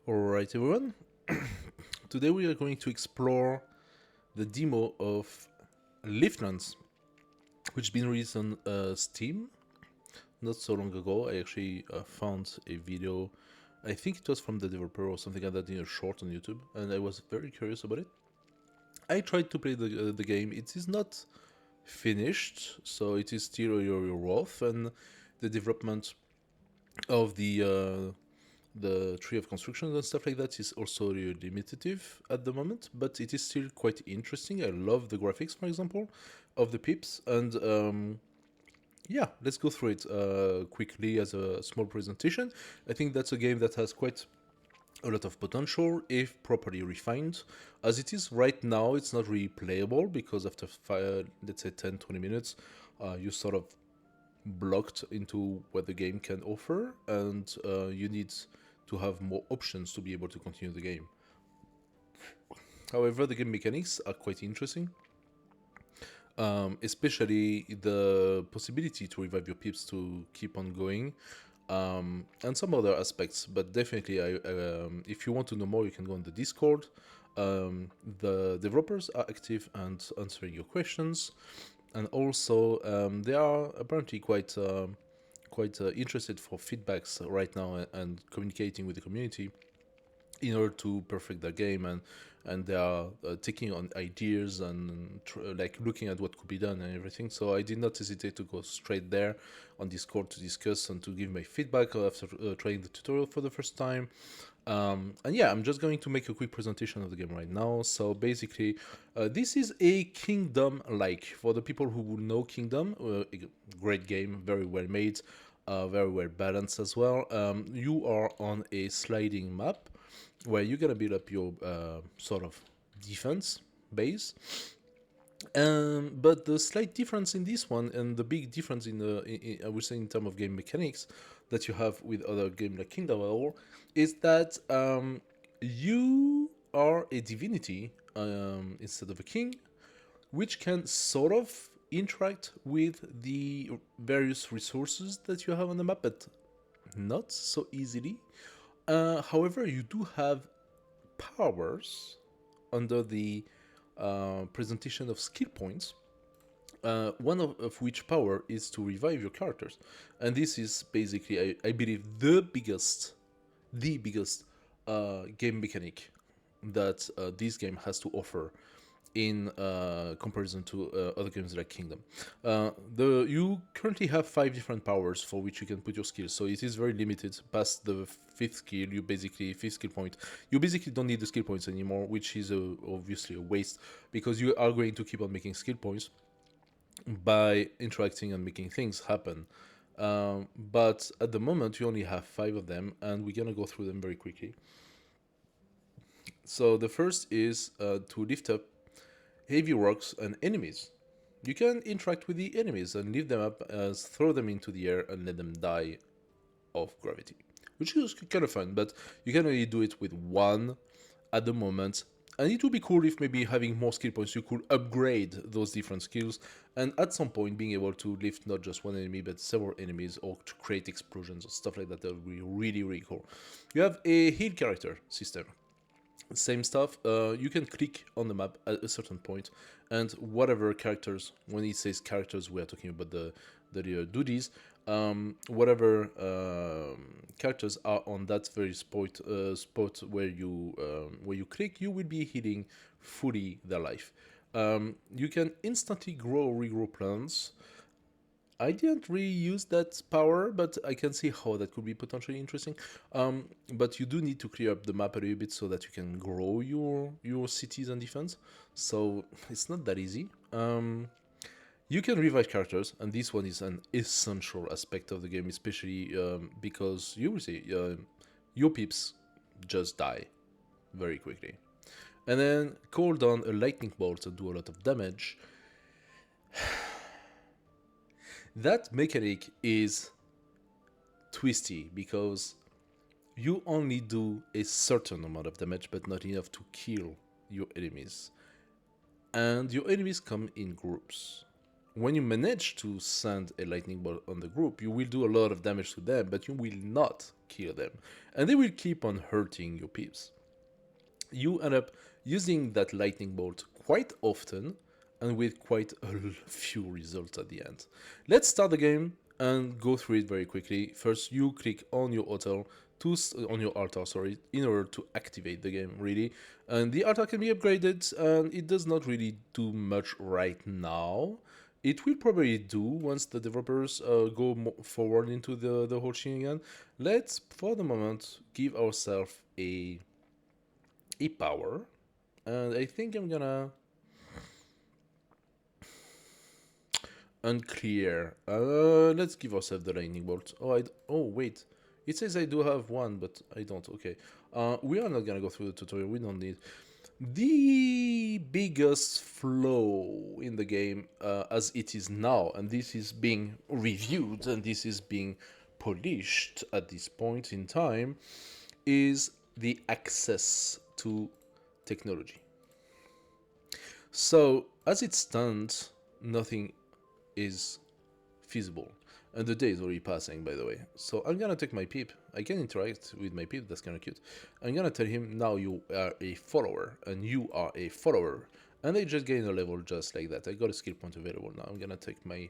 Alright everyone, today we are going to explore the demo of Liftlands, which has been released on Steam not so long ago. I actually found a video, I think it was from the developer or something like that in a short on YouTube, and I was very curious about it. I tried to play the game. It is not finished, so it is still rough, and the development of the tree of constructions and stuff like that is also limitative at the moment, but it is still quite interesting. I love the graphics, for example, of the pips, and yeah, let's go through it quickly as a small presentation. I think that's a game that has quite a lot of potential if properly refined. As it is right now, it's not really playable because after let's say 10-20 minutes, you sort of blocked into what the game can offer, and you need to have more options to be able to continue the game. However, the game mechanics are quite interesting, especially the possibility to revive your pips to keep on going, and some other aspects. But definitely, if you want to know more, you can go on the Discord. The developers are active and answering your questions, and also they are apparently quite interested for feedbacks right now and communicating with the community in order to perfect their game, and they are taking on ideas and like looking at what could be done and everything. So I did not hesitate to go straight there on Discord to discuss and to give my feedback after trying the tutorial for the first time. And yeah, I'm just going to make a quick presentation of the game right now. So basically, this is a Kingdom-like. For the people who will know Kingdom, a great game, very well made, very well balanced as well. You are on a sliding map where you're gonna build up your sort of defense base. But the slight difference in this one, and the big difference I would say in terms of game mechanics that you have with other games like Kingdom Hearts, is that you are a divinity instead of a king, which can sort of interact with the various resources that you have on the map, but not so easily. However, you do have powers under the presentation of skill points, one of which power is to revive your characters. And this is basically, I believe, the biggest game mechanic that this game has to offer in comparison to other games like Kingdom. You currently have 5 different powers for which you can put your skills, so it is very limited. Past the fifth skill point, you basically don't need the skill points anymore, which is obviously a waste, because you are going to keep on making skill points by interacting and making things happen. But at the moment, you only have 5 of them, and we're gonna go through them very quickly. So the first is to lift up heavy rocks and enemies. You can interact with the enemies and lift them up as throw them into the air and let them die of gravity, which is kind of fun, but you can only do it with one at the moment. And it would be cool if maybe having more skill points you could upgrade those different skills, and at some point being able to lift not just one enemy but several enemies, or to create explosions or stuff like that. That would be really, really cool. You have a heal character system. Same stuff. You can click on the map at a certain point, and whatever characters, when it says characters, we are talking about the duties. Whatever characters are on that very spot where you click, you will be healing fully their life. You can instantly grow or regrow plants. I didn't really use that power, but I can see how that could be potentially interesting. But you do need to clear up the map a little bit so that you can grow your cities and defense. So it's not that easy. You can revive characters, and this one is an essential aspect of the game, especially because you will see your peeps just die very quickly. And then call down a lightning bolt and do a lot of damage. That mechanic is twisty because you only do a certain amount of damage, but not enough to kill your enemies. And your enemies come in groups. when you manage to send a lightning bolt on the group, you will do a lot of damage to them, but you will not kill them. And they will keep on hurting your peeps. You end up using that lightning bolt quite often and with quite a few results at the end. Let's start the game and go through it very quickly. First, you click on your altar, sorry, in order to activate the game, really. And the altar can be upgraded, and it does not really do much right now. It will probably do once the developers go forward into the whole thing again. Let's, for the moment, give ourselves a power, and I think I'm gonna unclear. Let's give ourselves the lightning bolt. Oh wait, it says I do have one, but I don't. Okay, we are not gonna go through the tutorial. We don't need. The biggest flaw in the game, as it is now, and this is being reviewed and this is being polished at this point in time, is the access to technology. So, as it stands, nothing is feasible. And the day is already passing, by the way. So I'm gonna take my peep. I can interact with my peep, that's kinda cute. I'm gonna tell him, now you are a follower, and you are a follower. And they just gain a level just like that. I got a skill point available now. I'm gonna take my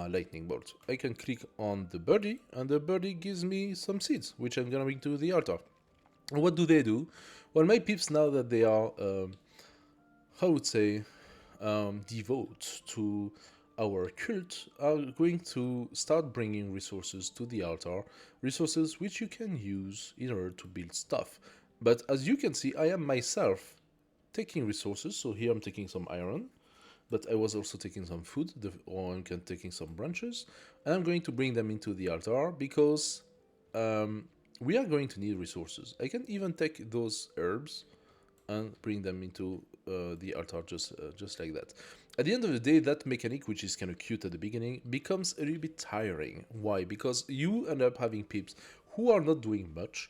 lightning bolt. I can click on the birdie, and the birdie gives me some seeds, which I'm gonna bring to the altar. And what do they do? Well, my peeps, now that they are, how would say, devote to our cult, are going to start bringing resources to the altar, resources which you can use in order to build stuff. But as you can see, I am myself taking resources. So here I'm taking some iron, but I was also taking some food, or I'm taking some branches, and I'm going to bring them into the altar because we are going to need resources. I can even take those herbs and bring them into the altar just like that. At the end of the day, that mechanic, which is kind of cute at the beginning, becomes a little bit tiring. Why? Because you end up having peeps who are not doing much,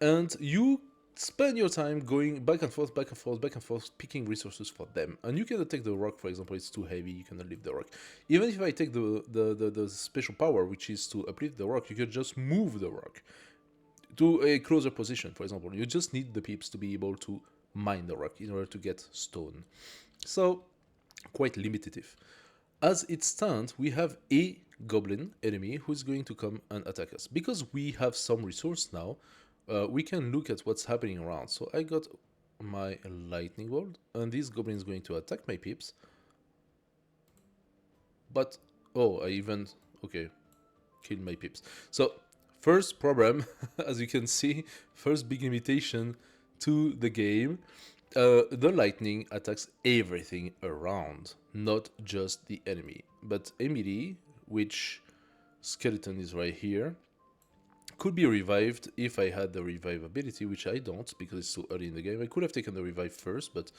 and you spend your time going back and forth, back and forth, back and forth, picking resources for them. And you cannot take the rock, for example, it's too heavy, you cannot lift the rock. Even if I take the special power, which is to uplift the rock, you can just move the rock to a closer position, for example. You just need the peeps to be able to mine the rock in order to get stone. So, quite limitative. As it stands, we have a goblin enemy who is going to come and attack us. Because we have some resource now, we can look at what's happening around. So I got my lightning bolt, and this goblin is going to attack my peeps. But, oh, I even, okay, killed my peeps. So, first problem, as you can see, first big limitation to the game. The lightning attacks everything around, not just the enemy. But Emily, which skeleton is right here, could be revived if I had the revive ability, which I don't because it's so early in the game. I could have taken the revive first, but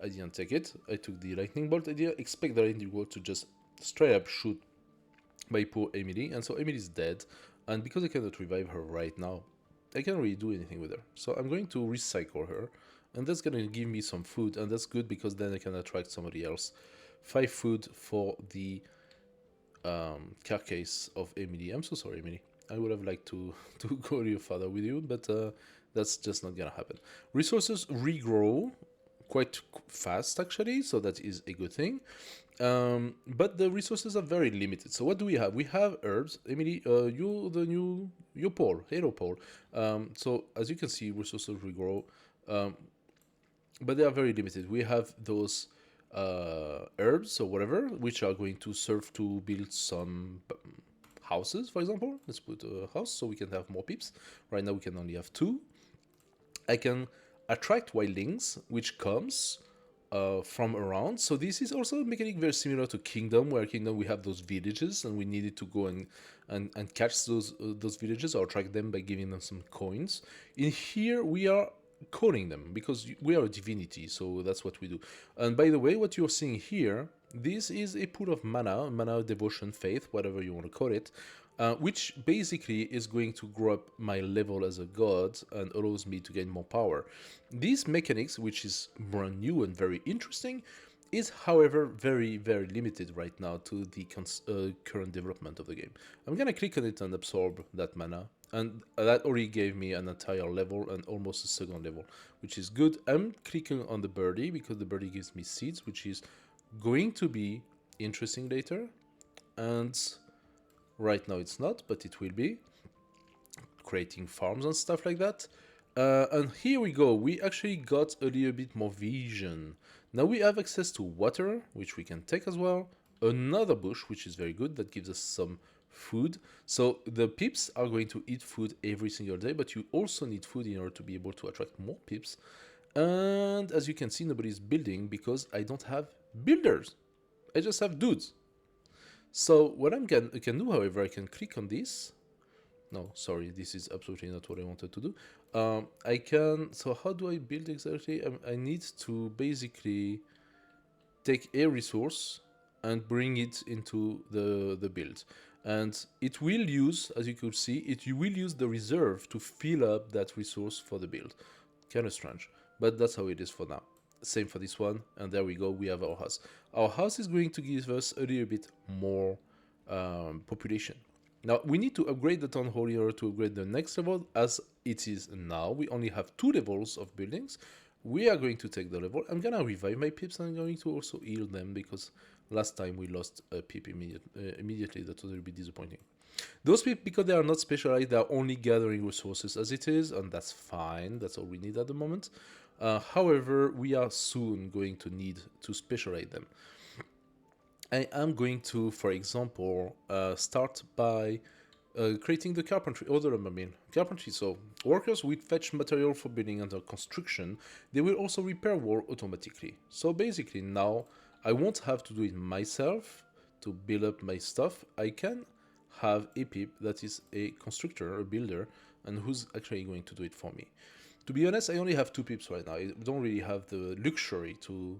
I didn't take it. I took the lightning bolt. I didn't expect the lightning bolt to just straight up shoot my poor Emily, and so Emily's dead. And because I cannot revive her right now, I can't really do anything with her. So I'm going to recycle her, and that's going to give me some food, and that's good because then I can attract somebody else. 5 food for the carcass of Emily. I'm so sorry, Emily. I would have liked to go to your father with you, but that's just not gonna happen. Resources regrow quite fast, actually, so that is a good thing. But the resources are very limited. So what do we have? We have herbs. Emily, you're Paul. Hello, Paul. So as you can see, resources regrow, but they are very limited. We have those herbs or whatever, which are going to serve to build some houses, for example. Let's put a house so we can have more peeps. Right now we can only have 2. I can attract wildlings, which comes from around. So this is also a mechanic very similar to Kingdom, where Kingdom we have those villages and we needed to go and catch those villages or attract them by giving them some coins. In here we are calling them because we are a divinity, so that's what we do. And by the way, what you're seeing here, this is a pool of mana, devotion, faith, whatever you want to call it, which basically is going to grow up my level as a god and allows me to gain more power. These mechanics, which is brand new and very interesting, is, however, very, very limited right now to the current development of the game. I'm gonna click on it and absorb that mana, and that already gave me an entire level and almost a second level, which is good. I'm clicking on the birdie because the birdie gives me seeds, which is going to be interesting later, and right now it's not, but it will be, creating farms and stuff like that. And here we go, we actually got a little bit more vision. Now we have access to water, which we can take as well. Another bush, which is very good, that gives us some food. So the pips are going to eat food every single day, but you also need food in order to be able to attract more pips. And as you can see, nobody's building because I don't have builders. I just have dudes. So what I can do, however, I can click on this. No, sorry, this is absolutely not what I wanted to do. I can, so how do I build exactly? I need to basically take a resource and bring it into the build. And it will use, as you could see, it will use the reserve to fill up that resource for the build. Kind of strange, but that's how it is for now. Same for this one, and there we go, we have our house. Our house is going to give us a little bit more population. Now, we need to upgrade the town hall in order to upgrade the next level. As it is now, we only have 2 levels of buildings. We are going to take the level. I'm gonna revive my pips, and I'm going to also heal them, because last time we lost a pip immediately. That was a little bit disappointing. Those people, because they are not specialized, they are only gathering resources as it is, and that's fine. That's all we need at the moment. However, we are soon going to need to specialize them. I am going to, for example, start by creating the carpentry, or the lumber mill. Carpentry, so workers will fetch material for building under construction. They will also repair wall automatically. So basically now, I won't have to do it myself to build up my stuff. I can have a pip that is a constructor, a builder, and who's actually going to do it for me. To be honest, I only have 2 pips right now. I don't really have the luxury to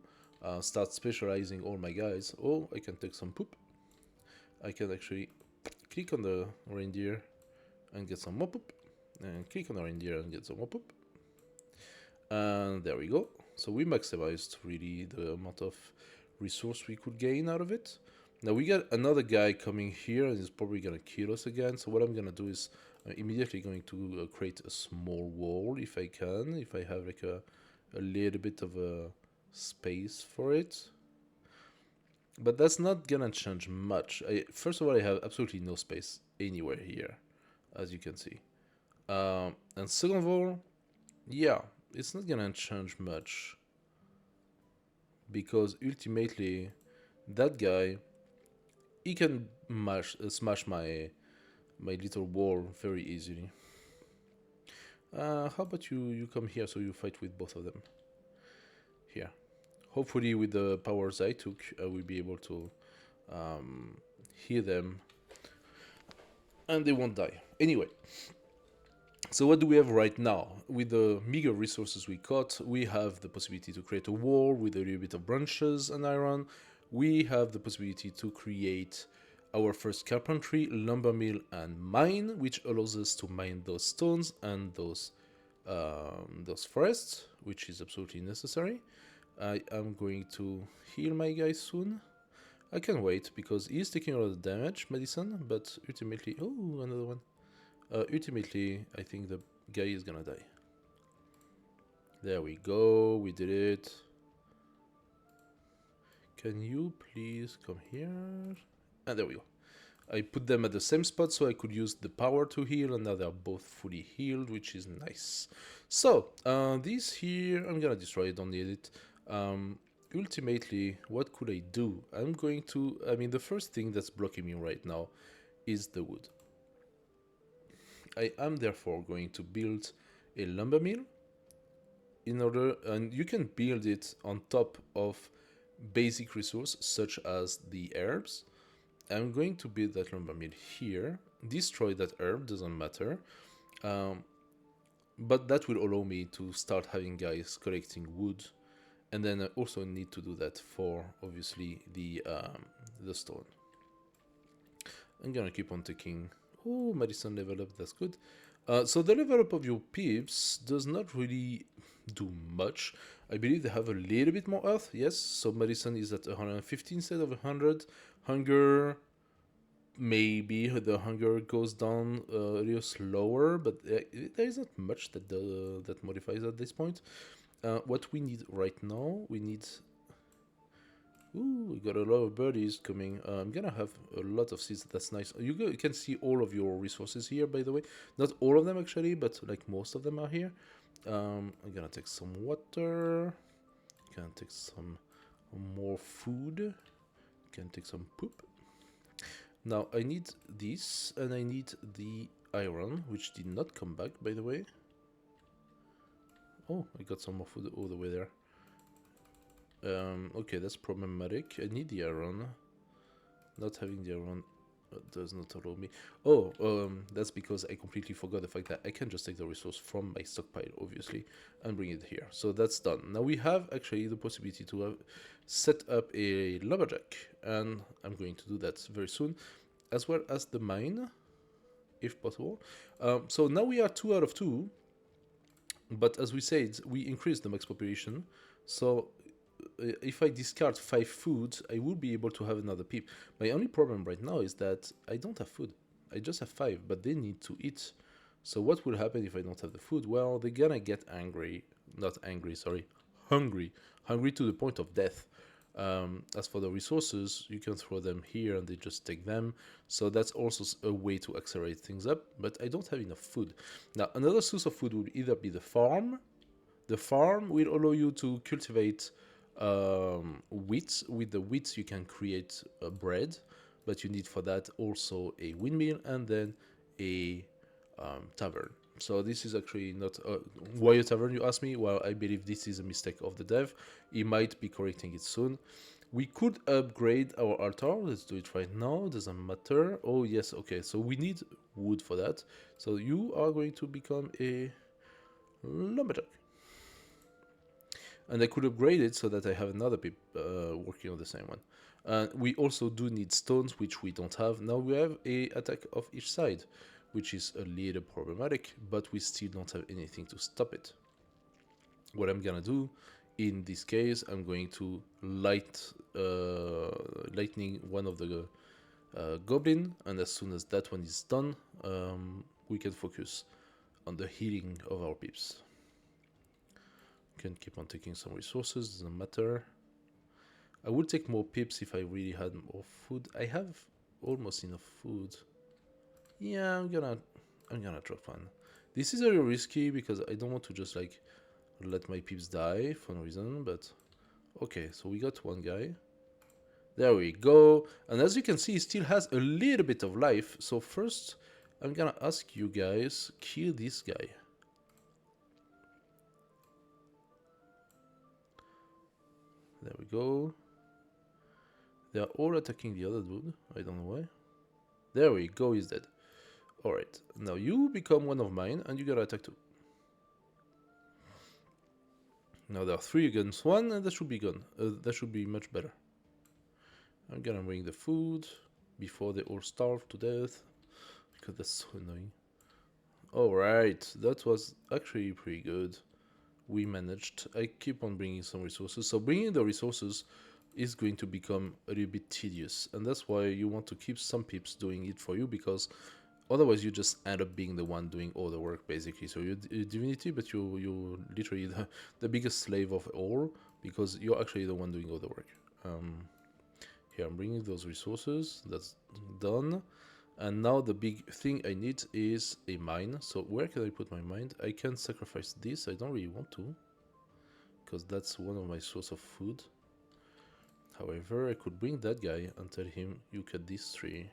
start specializing all my guys. Oh, I can take some poop. I can actually click on the reindeer and get some more poop. And click on the reindeer and get some more poop. And there we go. So we maximized really the amount of resource we could gain out of it. Now we got another guy coming here and he's probably gonna kill us again. So what I'm gonna do is immediately going to create a small wall if I can. If I have like a little bit of a space for it. But that's not gonna change much. First of all, I have absolutely no space anywhere here, as you can see. And second of all, yeah, it's not gonna change much. Because ultimately, that guy, he can smash my little wall very easily. How about you come here so you fight with both of them? Here. Hopefully with the powers I took, I will be able to heal them. And they won't die. Anyway. So what do we have right now? With the meager resources we got, we have the possibility to create a wall with a little bit of branches and iron. We have the possibility to create our first carpentry, lumber mill, and mine, which allows us to mine those stones and those forests, which is absolutely necessary. I am going to heal my guy soon. I can wait because he's taking a lot of damage, medicine, but ultimately... Oh, another one. Ultimately, I think the guy is gonna die. There we go, we did it. Can you please come here? And there we go. I put them at the same spot so I could use the power to heal, and now they're both fully healed, which is nice. So, this here, I'm gonna destroy it, don't need it. Ultimately, what could I do? I'm going to... I mean, the first thing that's blocking me right now is the wood. I am therefore going to build a lumber mill in order, and you can build it on top of basic resources such as the herbs. I'm going to build that lumber mill here, destroy that herb, doesn't matter, but that will allow me to start having guys collecting wood, and then I also need to do that for obviously the stone. I'm gonna keep on taking... Oh, medicine level up, that's good. So the level up of your pips does not really do much. I believe they have a little bit more earth, yes. So medicine is at 150 instead of 100. Hunger, maybe the hunger goes down a little slower, but there is not much that modifies at this point. What we need right now, we need. Ooh, we got a lot of birdies coming. I'm gonna have a lot of seeds. That's nice. You can see all of your resources here, by the way. Not all of them actually, but like most of them are here. I'm gonna take some water. Gonna take some more food. Can take some poop. Now I need this, and I need the iron, which did not come back, by the way. Oh, I got some more food all the way there. Okay, that's problematic. I need the iron. Not having the iron does not allow me. Oh, that's because I completely forgot the fact that I can just take the resource from my stockpile, obviously, and bring it here. So that's done. Now we have actually the possibility to have set up a lumberjack, and I'm going to do that very soon, as well as the mine, if possible. So now we are 2 out of 2, but as we said, we increased the max population. So if I discard 5 food, I will be able to have another peep. My only problem right now is that I don't have food. I just have 5, but they need to eat. So what will happen if I don't have the food? Well, they're gonna get angry. Not angry, sorry. Hungry. Hungry to the point of death. As for the resources, you can throw them here and they just take them. So that's also a way to accelerate things up, but I don't have enough food. Now, another source of food would either be the farm. The farm will allow you to cultivate wheat. With the wheat, you can create bread, but you need for that also a windmill and then a tavern. So this is actually not why a tavern, you ask me. Well, I believe this is a mistake of the dev. He might be correcting it soon. We could upgrade our altar. Let's do it right now. Doesn't matter. Oh yes, okay. So we need wood for that. So you are going to become a lumberjack. And I could upgrade it so that I have another pip working on the same one. We also do need stones, which we don't have. Now we have a attack of each side, which is a little problematic, but we still don't have anything to stop it. What I'm gonna do in this case, I'm going to lightning one of the goblin, and as soon as that one is done, we can focus on the healing of our peeps. Can keep on taking some resources, doesn't matter. I would take more pips if I really had more food. I have almost enough food. Yeah, I'm gonna drop one. This is a little risky because I don't want to just like let my peeps die for no reason, but okay, so we got one guy. There we go. And as you can see, he still has a little bit of life. So first, I'm gonna ask you guys, kill this guy. There we go. They are all attacking the other dude. I don't know why. There we go, he's dead. Alright, now you become one of mine and you gotta attack too. Now there are 3 against 1 and that should be gone. That should be much better. I'm gonna bring the food before they all starve to death. Because that's so annoying. Alright, that was actually pretty good. We managed. I keep on bringing some resources. So bringing the resources is going to become a little bit tedious. And that's why you want to keep some peeps doing it for you, because otherwise you just end up being the one doing all the work, basically. So you're divinity, but you're literally the biggest slave of all, because you're actually the one doing all the work. Here, I'm bringing those resources. That's done. And now the big thing I need is a mine. So where can I put my mine? I can sacrifice this. I don't really want to, because that's one of my source of food. However, I could bring that guy and tell him, you cut these 3.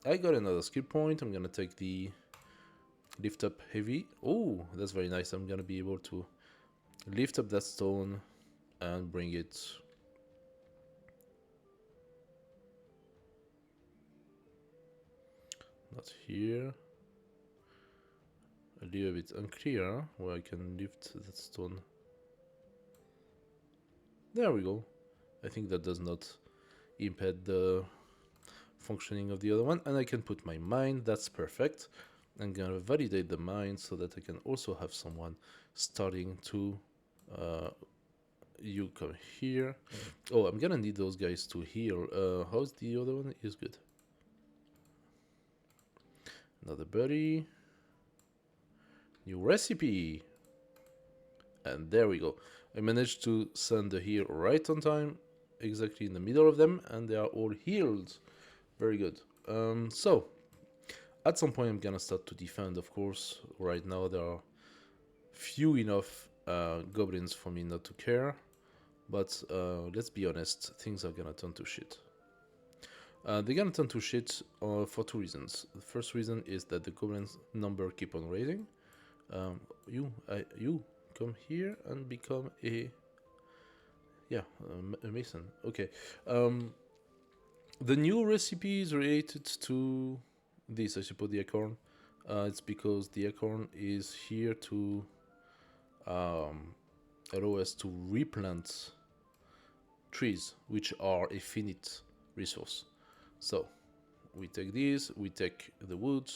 I got another skill point. I'm gonna take the lift up heavy. Oh, that's very nice. I'm gonna be able to lift up that stone and bring it. Not here. A little bit unclear where I can lift that stone. There we go. I think that does not impede the functioning of the other one. And I can put my mine. That's perfect. I'm gonna validate the mine so that I can also have someone starting to you come here. Oh, I'm gonna need those guys to heal. How's the other one? Is good. Another buddy. New recipe. And there we go. I managed to send the heal right on time, exactly in the middle of them, and they are all healed. Very good. So, at some point I'm gonna start to defend, of course. Right now there are few enough goblins for me not to care. But let's be honest, things are gonna turn to shit. They're gonna turn to shit for two reasons. The first reason is that the goblins number keep on raising. You come here and become a a mason. Okay. The new recipe is related to this, I suppose, the acorn. It's because the acorn is here to allow us to replant trees, which are a finite resource. So we take these, we take the wood,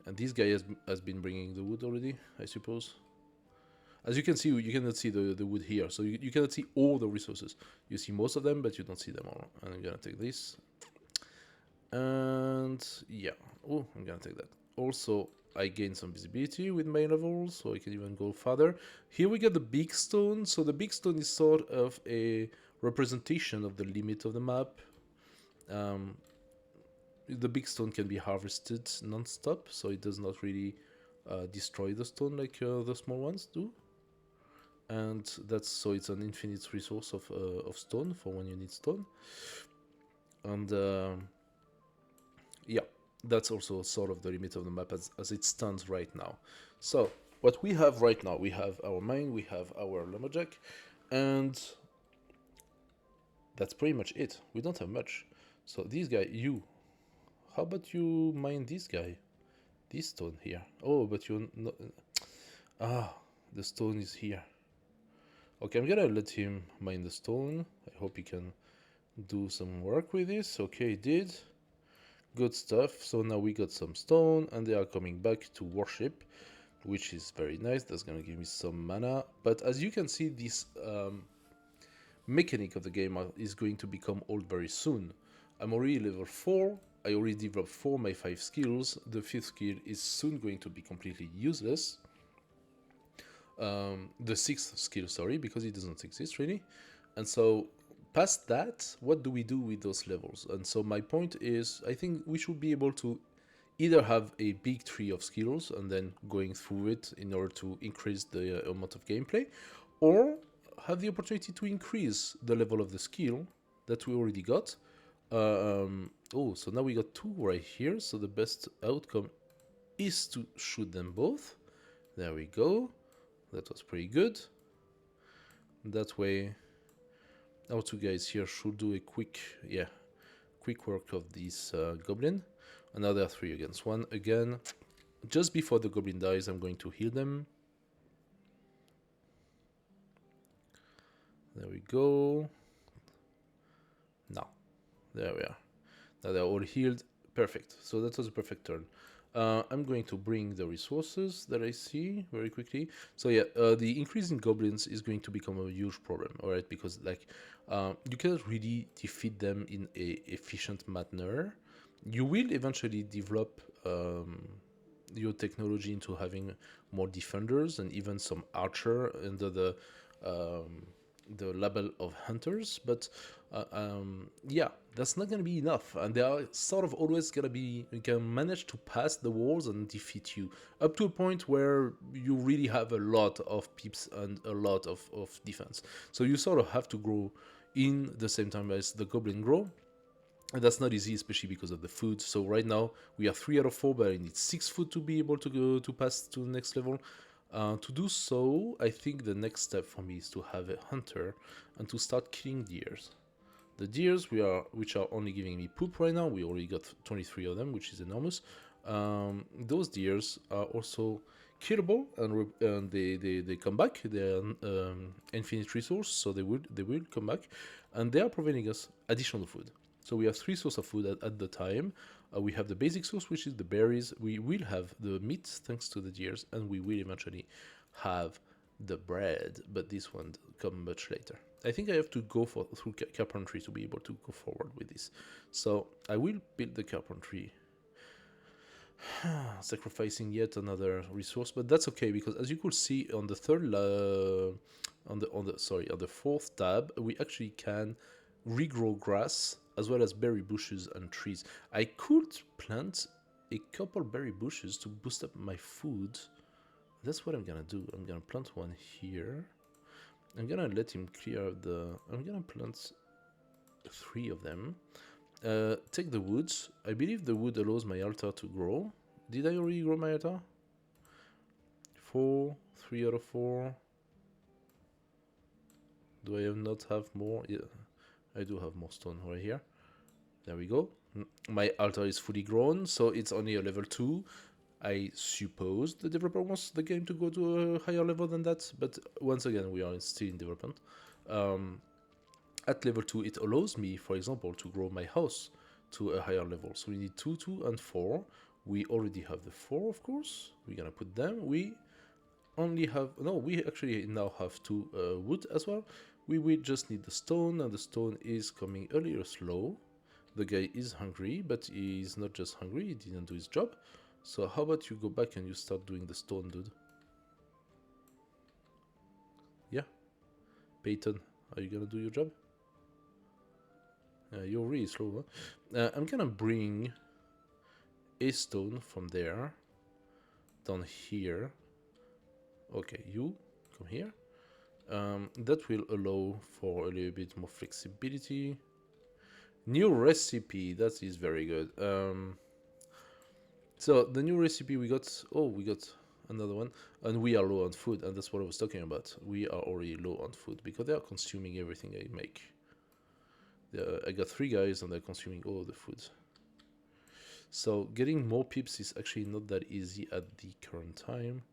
and this guy has been bringing the wood already, I suppose. As you can see, you cannot see the wood here, so you cannot see all the resources. You see most of them, but you don't see them all. And I'm gonna take this. And yeah, oh, I'm gonna take that. Also, I gain some visibility with my levels, so I can even go farther. Here we get the big stone. So the big stone is sort of a representation of the limit of the map. The big stone can be harvested non-stop, so it does not really destroy the stone like the small ones do. And that's so it's an infinite resource of stone for when you need stone. And yeah, that's also sort of the limit of the map as it stands right now. So what we have right now, we have our mine, we have our lumberjack, and that's pretty much it. We don't have much. So this guy, how about you mine this guy? This stone here. Oh, but you're not... the stone is here. Okay, I'm gonna let him mine the stone. I hope he can do some work with this. Okay, he did. Good stuff. So now we got some stone, and they are coming back to worship, which is very nice. That's gonna give me some mana. But as you can see, this mechanic of the game is going to become old very soon. I'm already level 4. I already developed 4 of my 5 skills. The 5th skill is soon going to be completely useless. The 6th skill, sorry, because it doesn't exist really. And so past that, what do we do with those levels? And so my point is, I think we should be able to either have a big tree of skills and then going through it in order to increase the amount of gameplay, or have the opportunity to increase the level of the skill that we already got. Oh, so now we got 2 right here, so the best outcome is to shoot them both. There we go. That was pretty good. That way, our 2 guys here should do a quick work of this goblin. Another 3 against 1 again. Just before the goblin dies, I'm going to heal them. There we go. Now, there we are. Now they're all healed. Perfect. So that was a perfect turn. I'm going to bring the resources that I see very quickly. So yeah, the increase in goblins is going to become a huge problem, alright? Because like, you cannot really defeat them in a efficient manner. You will eventually develop your technology into having more defenders and even some archer under the label of hunters, but yeah, that's not gonna be enough, and they are sort of always gonna be, you can manage to pass the walls and defeat you up to a point where you really have a lot of peeps and a lot of defense, so you sort of have to grow in the same time as the goblin grow. And that's not easy, especially because of the food. So right now we are 3 out of 4, but I need 6 food to be able to go to pass to the next level. To do so, I think the next step for me is to have a hunter and to start killing deers. The deers which are only giving me poop right now, we already got 23 of them, which is enormous. Those deers are also killable, and they come back. They are infinite resource, so they will come back, and they are providing us additional food. So we have three sources of food at the time. We have the basic source, which is the berries. We will have the meat, thanks to the deers, and we will eventually have the bread, but this one come much later. I think I have to go through carpentry to be able to go forward with this. So I will build the carpentry, sacrificing yet another resource, but that's okay because as you could see on the on the fourth tab, we actually can regrow grass as well as berry bushes and trees. I could plant a couple berry bushes to boost up my food. That's what I'm gonna do. I'm gonna plant one here. I'm gonna let him clear I'm gonna plant 3 of them. Take the woods. I believe the wood allows my altar to grow. Did I already grow my altar? 4, 3 out of 4. Do I not have more? Yeah, I do have more stone right here. There we go. My altar is fully grown, so it's only a level 2. I suppose the developer wants the game to go to a higher level than that, but once again, we are still in development. At level 2, it allows me, for example, to grow my house to a higher level. So we need 2, 2, and 4. We already have the 4, of course. We're gonna put them. We only have... No, we actually now have 2 wood as well. We will just need the stone, and the stone is coming a little slow. The guy is hungry, but he's not just hungry, he didn't do his job. So how about you go back and you start doing the stone, dude? Yeah? Peyton, are you gonna do your job? You're really slow, huh? I'm gonna bring a stone from there down here. Okay, you come here. That will allow for a little bit more flexibility. New recipe, that is very good. So the new recipe we got, we got another one, and we are low on food, and that's what I was talking about. We are already low on food because they are consuming everything I make. I got 3 guys and they're consuming all the food. So getting more pips is actually not that easy at the current time.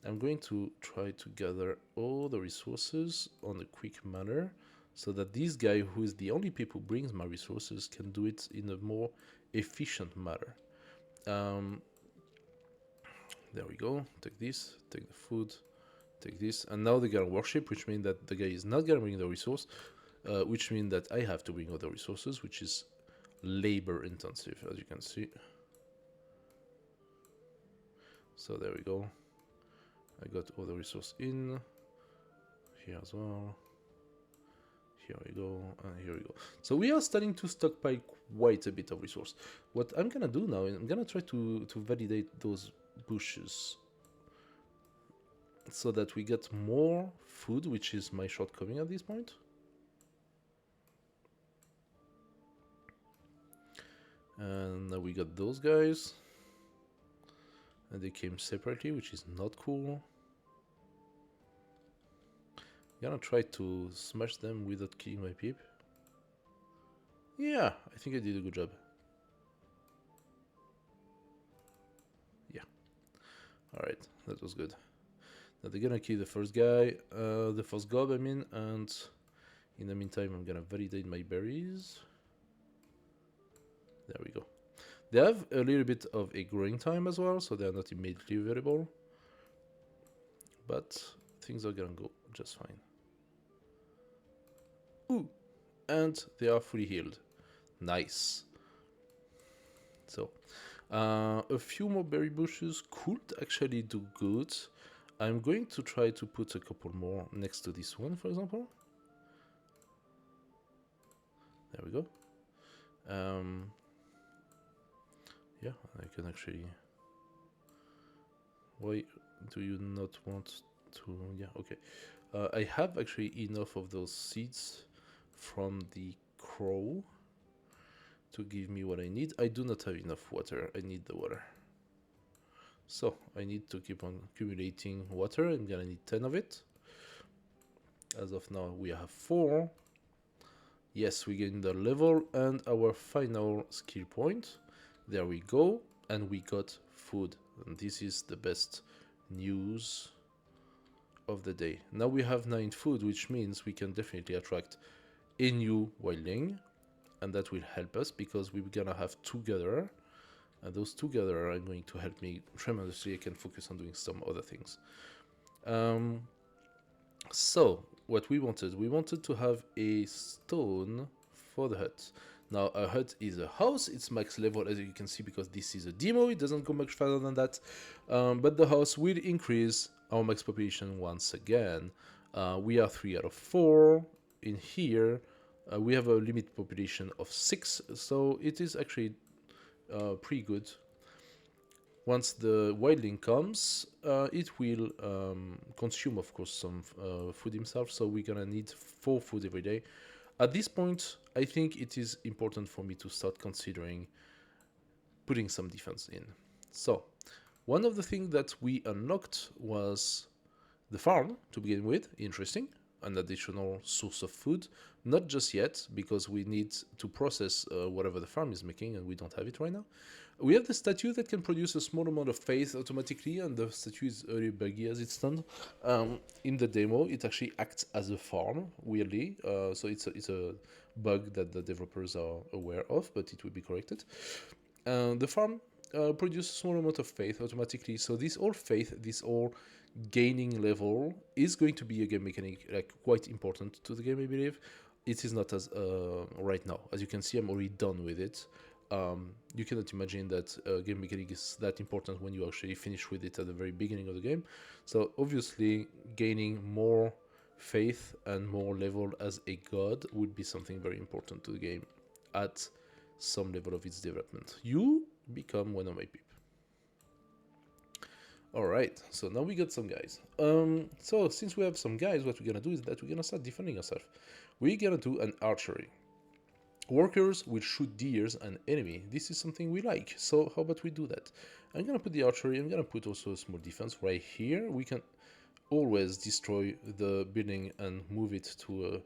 I'm going to try to gather all the resources on a quick manner so that this guy, who is the only pip who brings my resources, can do it in a more efficient manner. There we go. Take this, take the food, take this, and now they gotta worship, which means that the guy is not gonna bring the resource, which means that I have to bring other resources, which is labor intensive, as you can see. So there we go. I got all the resource in here as well. Here we go, and here we go. So we are starting to stockpile quite a bit of resource. What I'm gonna do now is I'm gonna try to validate those bushes so that we get more food, which is my shortcoming at this point. And now we got those guys. And they came separately, which is not cool. I'm gonna try to smash them without killing my peep. Yeah, I think I did a good job. Yeah. Alright, that was good. Now they're gonna kill the first guy, the first gob, I mean, and in the meantime I'm gonna validate my berries. There we go. They have a little bit of a growing time as well, so they are not immediately available. But things are gonna go just fine. Ooh, and they are fully healed. Nice. So, a few more berry bushes could actually do good. I'm going to try to put a couple more next to this one, for example. There we go. Yeah, I can actually... Why do you not want to... Yeah, okay. I have actually enough of those seeds from the crow to give me what I need. I do not have enough water. I need the water. So, I need to keep on accumulating water. I'm gonna need 10 of it. As of now, we have 4. Yes, we gained the level and our final skill point. There we go. And we got food. And this is the best news of the day. Now we have 9 food, which means we can definitely attract a new wildling. and that will help us because we're gonna have together, and those together are going to help me tremendously. I can focus on doing some other things. Um, so what we wanted to have a stone for the hut. Now a hut is a house, it's max level as you can see because this is a demo, it doesn't go much further than that, but the house will increase our max population once again. We are 3 out of 4 in here. We have a limit population of 6, so it is actually pretty good. Once the wildling comes, it will consume, of course, some food himself, so we're gonna need 4 food every day. At this point, I think it is important for me to start considering putting some defense in. So, one of the things that we unlocked was the farm to begin with. Interesting. An additional source of food. Not just yet, because we need to process whatever the farm is making, and we don't have it right now. We have the statue that can produce a small amount of faith automatically, and the statue is very buggy as it stands. In the demo, it actually acts as a farm, weirdly. So it's a bug that the developers are aware of, but it will be corrected. The farm produces a small amount of faith automatically. So this all faith, this all gaining level is going to be a game mechanic like quite important to the game, I believe. It is not as right now. As you can see, I'm already done with it. You cannot imagine that game mechanic is that important when you actually finish with it at the very beginning of the game. So obviously, gaining more faith and more level as a god would be something very important to the game at some level of its development. You become one of my people. Alright, so now we got some guys. So since we have some guys, what we're gonna do is that we're gonna start defending ourselves. We're gonna do an archery. Workers will shoot deers and enemy. This is something we like, so how about we do that? I'm gonna put the archery, I'm gonna put also a small defense right here. We can always destroy the building and move it to a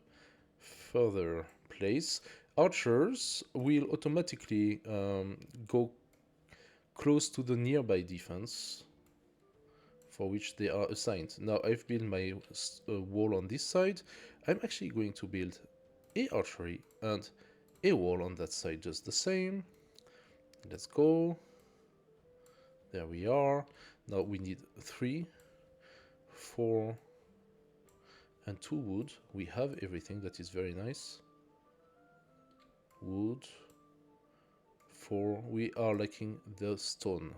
further place. Archers will automatically go close to the nearby defense for which they are assigned. Now I've built my wall on this side. I'm actually going to build a archery and a wall on that side just the same. Let's go. There we are. Now we need 3, 4, and 2 wood. We have everything, that is very nice. Wood. 4. We are lacking the stone.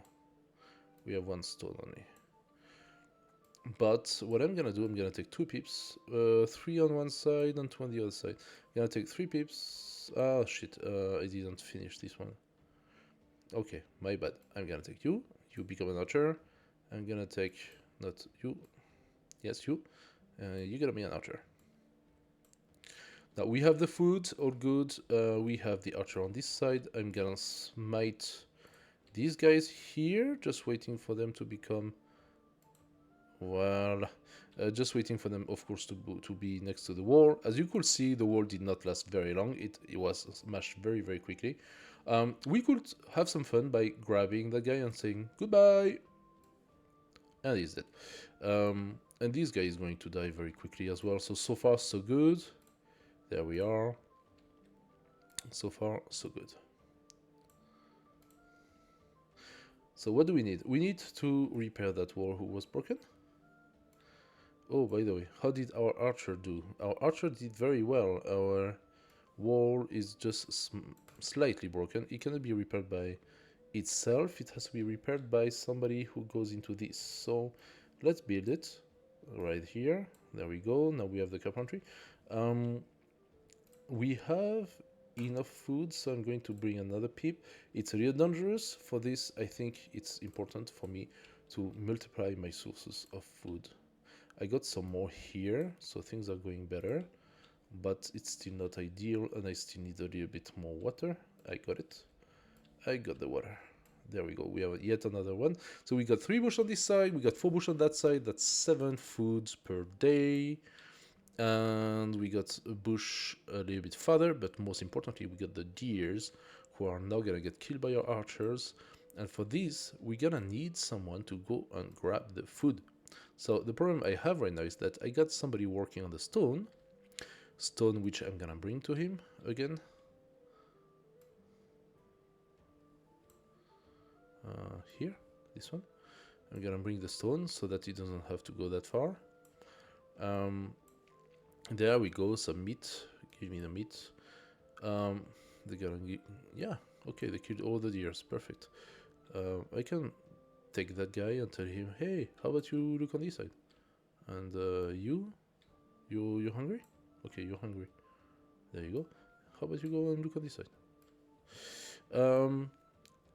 We have 1 stone only. But what I'm gonna do, I'm gonna take 2 pips, 3 on one side and 2 on the other side. I'm gonna take 3 pips. Ah, shit, I didn't finish this one. Okay, my bad. I'm gonna take you. You become an archer. I'm gonna take, not you. Yes, you. You're gonna be an archer. Now we have the food, all good. We have the archer on this side. I'm gonna smite these guys here, just waiting for them to become... Well, just waiting for them, of course, to be next to the wall. As you could see, the wall did not last very long. It was smashed very, very quickly. We could have some fun by grabbing that guy and saying goodbye. And he's dead. And this guy is going to die very quickly as well. So far, so good. There we are. So far, so good. So what do we need? We need to repair that wall who was broken. Oh, by the way, how did our archer do? Our archer did very well. Our wall is just slightly broken. It cannot be repaired by itself. It has to be repaired by somebody who goes into this. So let's build it right here. There we go. Now we have the carpentry. We have enough food, so I'm going to bring another peep. It's real dangerous. For this, I think it's important for me to multiply my sources of food. I got some more here, so things are going better, but it's still not ideal, and I still need a little bit more water. I got it. I got the water. There we go. We have yet another one. So we got 3 bush on this side, we got 4 bush on that side. That's 7 foods per day. And we got a bush a little bit further, but most importantly, we got the deers who are now gonna get killed by our archers. And for this, we're gonna need someone to go and grab the food. So the problem I have right now is that I got somebody working on the stone which I'm gonna bring to him again. Here, this one. I'm gonna bring the stone so that it doesn't have to go that far. There we go, some meat. Give me the meat. They're gonna yeah, okay, they killed all the deers, perfect. I can take that guy and tell him, hey, how about you look on this side? And you hungry? Okay, you're hungry. There you go. How about you go and look on this side?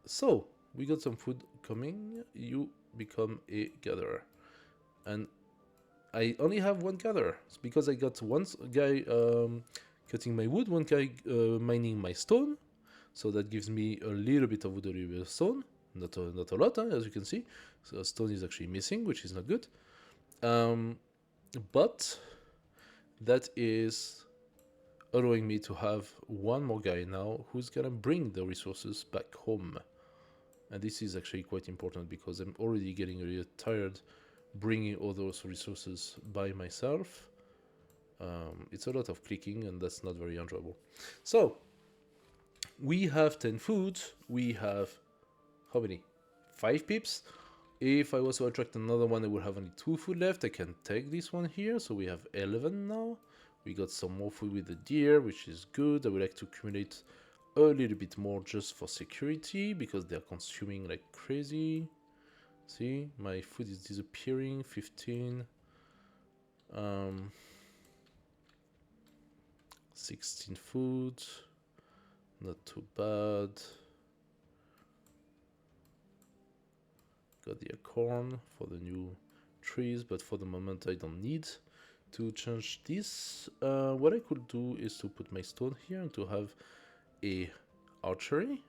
So we got some food coming. You become a gatherer, and I only have one gatherer because I got one guy cutting my wood, one guy mining my stone. So that gives me a little bit of wood, a little bit of stone. Not a lot, as you can see. So stone is actually missing, which is not good. But that is allowing me to have one more guy now who's gonna bring the resources back home. And this is actually quite important because I'm already getting a little tired bringing all those resources by myself. It's a lot of clicking and that's not very enjoyable. So we have 10 food. We have how many? 5 pips. If I was to attract another one, I would have only 2 food left. I can take this one here, so we have 11 now. We got some more food with the deer, which is good. I would like to accumulate a little bit more just for security because they're consuming like crazy. See, my food is disappearing. 15. 16 food. Not too bad. Got the acorn for the new trees, but for the moment I don't need to change this. What I could do is to put my stone here and to have a archery.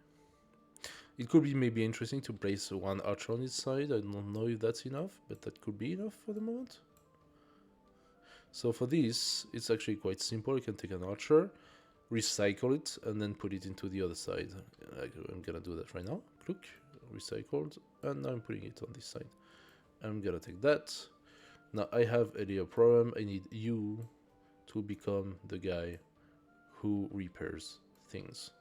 It could be maybe interesting to place one archer on each side. I don't know if that's enough, but that could be enough for the moment. So for this, it's actually quite simple. You can take an archer, recycle it, and then put it into the other side. I'm gonna do that right now. Look, recycled, and now I'm putting it on this side. I'm gonna take that. Now I have a little problem. I need you to become the guy who repairs things.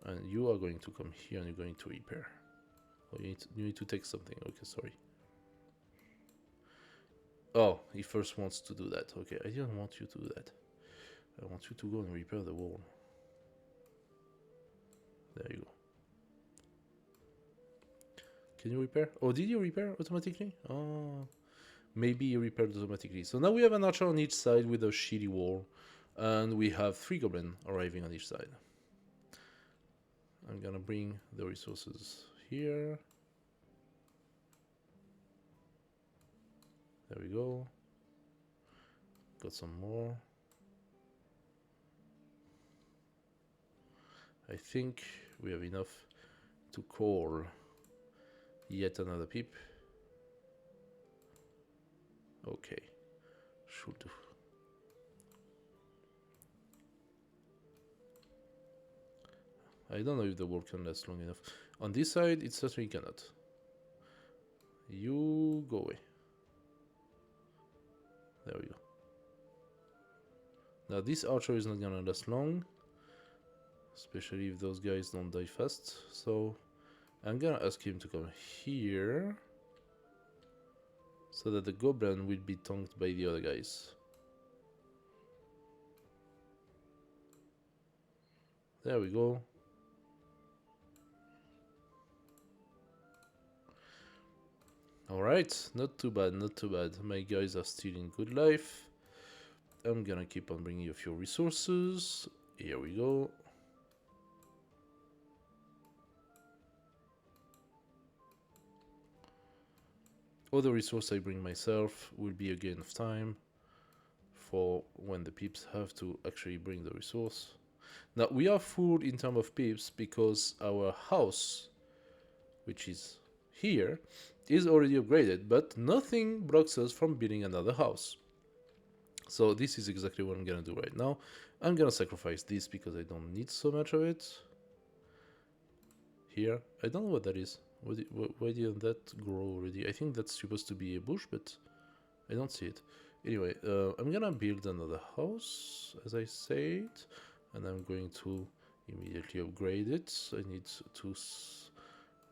And you are going to come here and you're going to repair. Oh, you need to take something. Okay, sorry. Oh, he first wants to do that. Okay, I didn't want you to do that. I want you to go and repair the wall. There you go. Can you repair? Oh, did you repair automatically? Oh, maybe you repaired automatically. So now we have an archer on each side with a shitty wall. And we have 3 goblins arriving on each side. I'm gonna bring the resources here. There we go. Got some more. I think we have enough to call yet another peep. Okay, should do. I don't know if the wall can last long enough. On this side, it certainly cannot. You go away. There we go. Now this archer is not gonna last long, especially if those guys don't die fast. So I'm gonna ask him to come here so that the goblin will be tanked by the other guys. There we go. Alright, not too bad, not too bad. My guys are still in good life. I'm gonna keep on bringing a few resources. Here we go. All the resources I bring myself will be a gain of time for when the peeps have to actually bring the resource. Now we are full in terms of peeps because our house, which is here, is already upgraded, but nothing blocks us from building another house. So this is exactly what I'm gonna do right now. I'm gonna sacrifice this because I don't need so much of it. Here, I don't know what that is. Why didn't that grow already? I think that's supposed to be a bush, but I don't see it. Anyway, I'm gonna build another house, as I said, and I'm going to immediately upgrade it. I need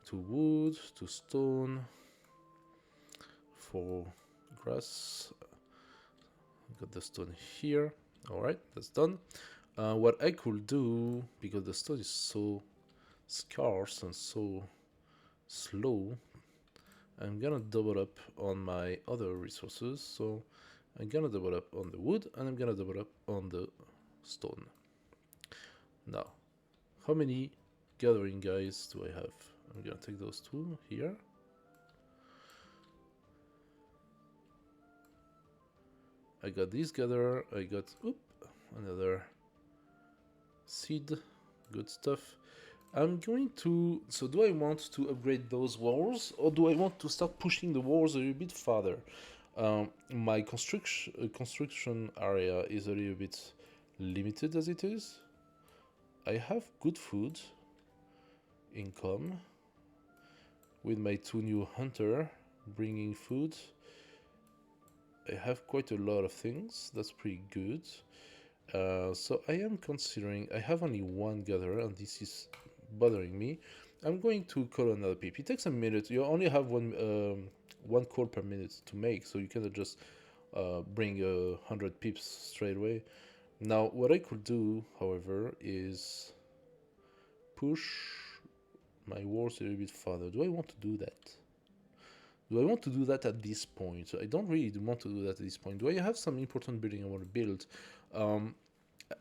2 wood, 2 stone, 4 grass. Got the stone here. Alright, that's done. What I could do, because the stone is so scarce and so slow, I'm gonna double up on my other resources. So I'm gonna double up on the wood and I'm gonna double up on the stone. Now, how many gathering guys do I have? I'm gonna take those 2 here. I got this gatherer, I got another seed, good stuff. I'm going to, so do I want to upgrade those walls or do I want to start pushing the walls a little bit farther? My construction area is a little bit limited as it is. I have good food, income, with my 2 new hunter bringing food. I have quite a lot of things, that's pretty good. So I am considering, I have only 1 gatherer and this is bothering me. I'm going to call another pip. It takes a minute, you only have one call per minute to make, so you cannot just bring 100 pips straight away. Now what I could do, however, is push my walls a little bit farther. Do I want to do that? Do I want to do that at this point? I don't really want to do that at this point. Do I have some important building I want to build?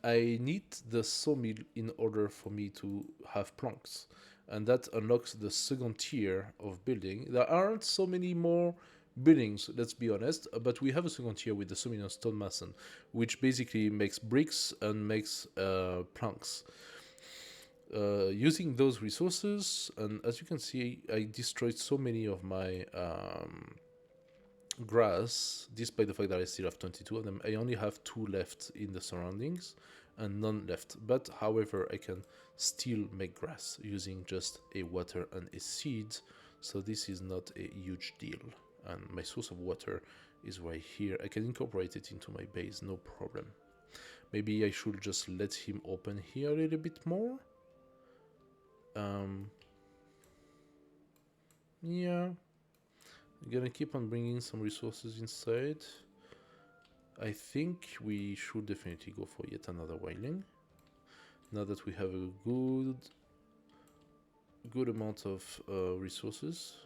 I need the sawmill in order for me to have planks. And that unlocks the second tier of building. There aren't so many more buildings, let's be honest, but we have a second tier with the sawmill and stonemason, which basically makes bricks and makes planks. Using those resources, and as you can see, I destroyed so many of my grass, despite the fact that I still have 22 of them. I only have 2 left in the surroundings and none left, but however I can still make grass using just a water and a seed, so this is not a huge deal. And my source of water is right here. I can incorporate it into my base, no problem. Maybe I should just let him open here a little bit more. Yeah, I'm gonna keep on bringing some resources inside. I think we should definitely go for yet another whaling. Now that we have a good amount of resources.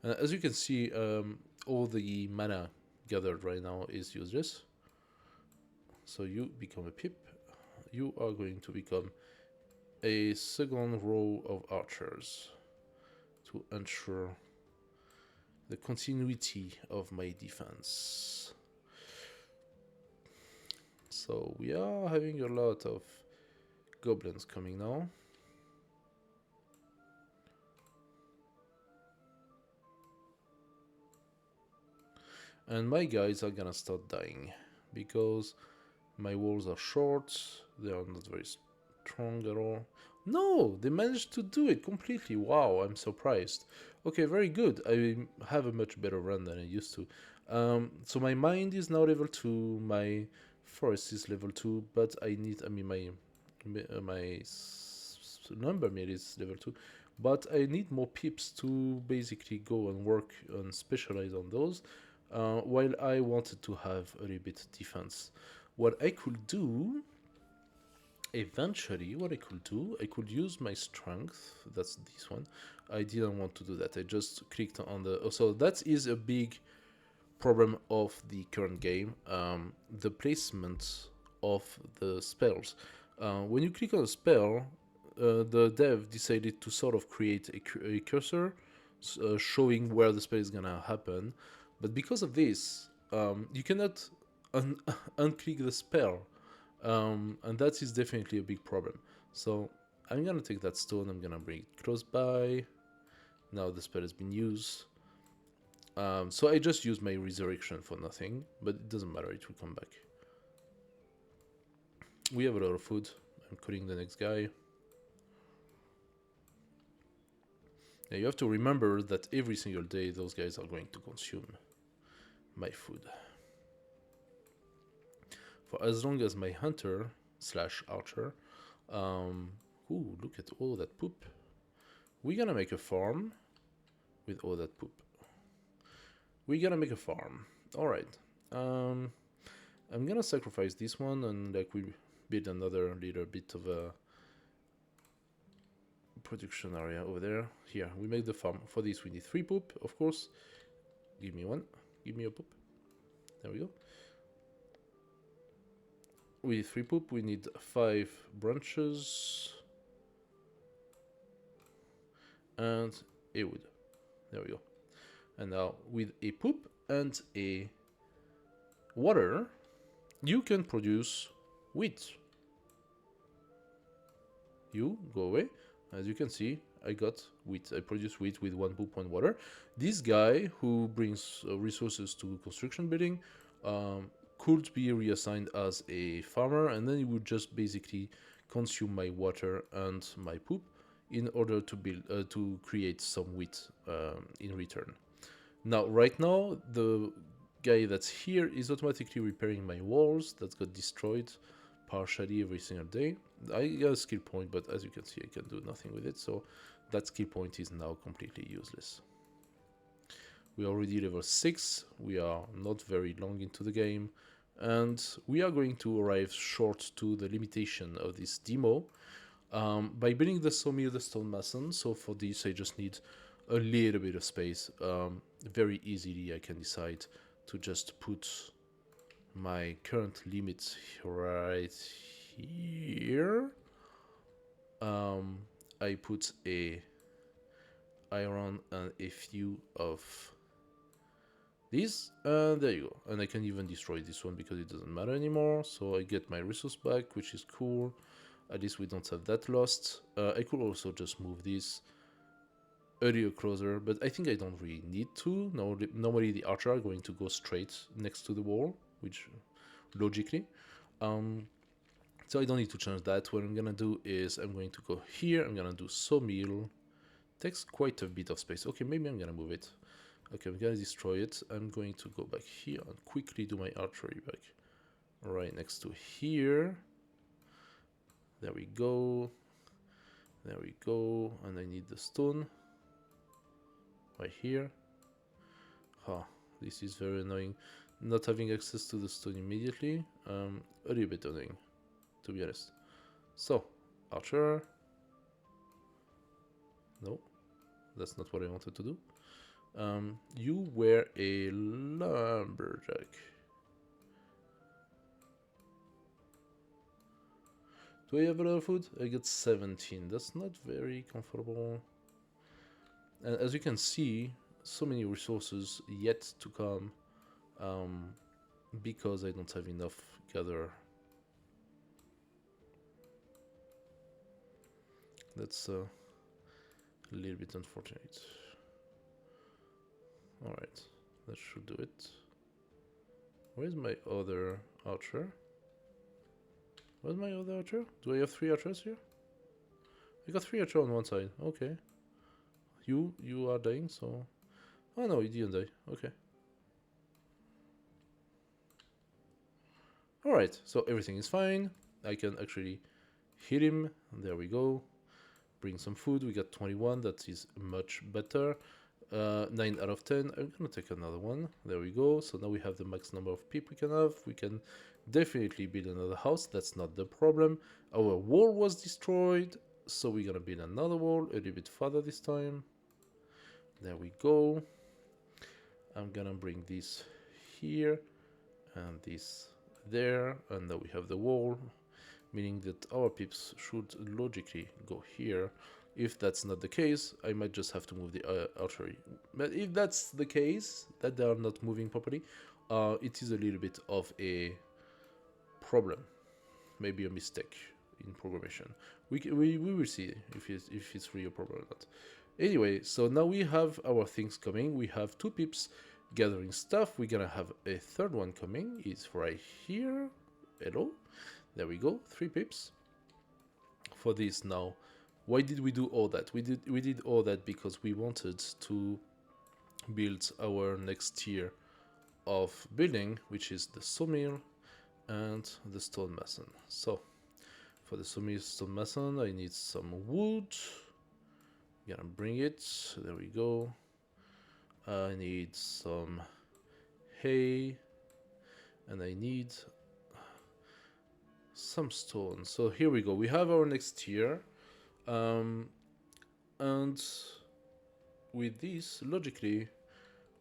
As you can see, all the mana gathered right now is useless. So you become a pip. You are going to become a second row of archers to ensure the continuity of my defense. So we are having a lot of goblins coming now. And my guys are gonna start dying because my walls are short, they are not very strong at all. No, they managed to do it completely. Wow, I'm surprised. Okay, very good. I have a much better run than I used to. So my mind is now level 2, my forest is level 2, but I mean my number mill is level 2, but I need more pips to basically go and work and specialize on those, while I wanted to have a little bit of defense. What I could do eventually, I could use my strength. That's this one. I didn't want to do that. I just clicked on the. So that is a big problem of the current game. The placement of the spells. When you click on a spell, the dev decided to sort of create a cursor showing where the spell is gonna happen. But because of this, you cannot unclick the spell. And that is definitely a big problem. So I'm gonna take that stone, I'm gonna bring it close by. Now the spell has been used. So I just used my resurrection for nothing, but it doesn't matter, it will come back. We have a lot of food. I'm calling the next guy. Now you have to remember that every single day those guys are going to consume my food. For as long as my hunter slash archer, ooh, look at all that poop. We're gonna make a farm with all that poop. We're gonna make a farm. Alright. I'm gonna sacrifice this one and like we build another little bit of a production area over there. Here, we make the farm. For this, we need 3 poop, of course. Give me 1. Give me a poop. There we go. We need 3 poop. We need 5 branches. And a wood. There we go. And now, with a poop and a water, you can produce wheat. You go away. As you can see, I got wheat. I produce wheat with 1 poop, 1 water. This guy who brings resources to construction building could be reassigned as a farmer, and then he would just basically consume my water and my poop in order to build to create some wheat in return. Now, right now, the guy that's here is automatically repairing my walls that got destroyed partially every single day. I got a skill point, but as you can see, I can do nothing with it, so that skill point is now completely useless. We are already level 6, we are not very long into the game, and we are going to arrive short to the limitation of this demo by building the sawmill, the stonemason. So for this, I just need a little bit of space. Very easily, I can decide to just put my current limits right here. I put a iron and a few of these, and there you go. And I can even destroy this one because it doesn't matter anymore. So I get my resource back, which is cool. At least we don't have that lost. I could also just move this a little closer, but I think I don't really need to. No, normally the archer are going to go straight next to the wall, which logically. So I don't need to change that. What I'm gonna do is I'm going to go here. I'm gonna do sawmill. Takes quite a bit of space. Okay, maybe I'm gonna move it. Okay, I'm gonna destroy it. I'm going to go back here and quickly do my archery back right next to here. There we go. There we go. And I need the stone right here. Huh, this is very annoying. Not having access to the stone immediately. A little bit annoying, to be honest. So, archer. No, that's not what I wanted to do. You were a lumberjack. Do I have a lot of food? I got 17. That's not very comfortable. And as you can see, so many resources yet to come because I don't have enough gather. That's a little bit unfortunate. Alright, that should do it. Where's my other archer? Where's my other archer? Do I have 3 archers here? I got 3 archers on one side. Okay. You are dying, so... Oh no, you didn't die. Okay. Alright, so everything is fine. I can actually hit him. There we go. Bring some food. We got 21. That is much better. 9 out of 10. I'm gonna take another one. There we go. So now we have the max number of people we can have. We can definitely build another house. That's not the problem. Our wall was destroyed, so we're gonna build another wall a little bit further this time. There we go. I'm gonna bring this here and this there, and now we have the wall, meaning that our pips should logically go here. If that's not the case, I might just have to move the archery. But if that's the case, that they are not moving properly, it is a little bit of a problem, maybe a mistake in programmation. We will see if it's really a problem or not. Anyway, so now we have our things coming. We have 2 pips gathering stuff. We're gonna have a third one coming. It's right here. Hello. There we go. 3 pips. For this now, why did we do all that? We did all that because we wanted to build our next tier of building, which is the sawmill and the stonemason. So for the sawmill stonemason, I need some wood. Gonna bring it. There we go. I need some hay, and I need some stone. So here we go. We have our next tier, and with this, logically,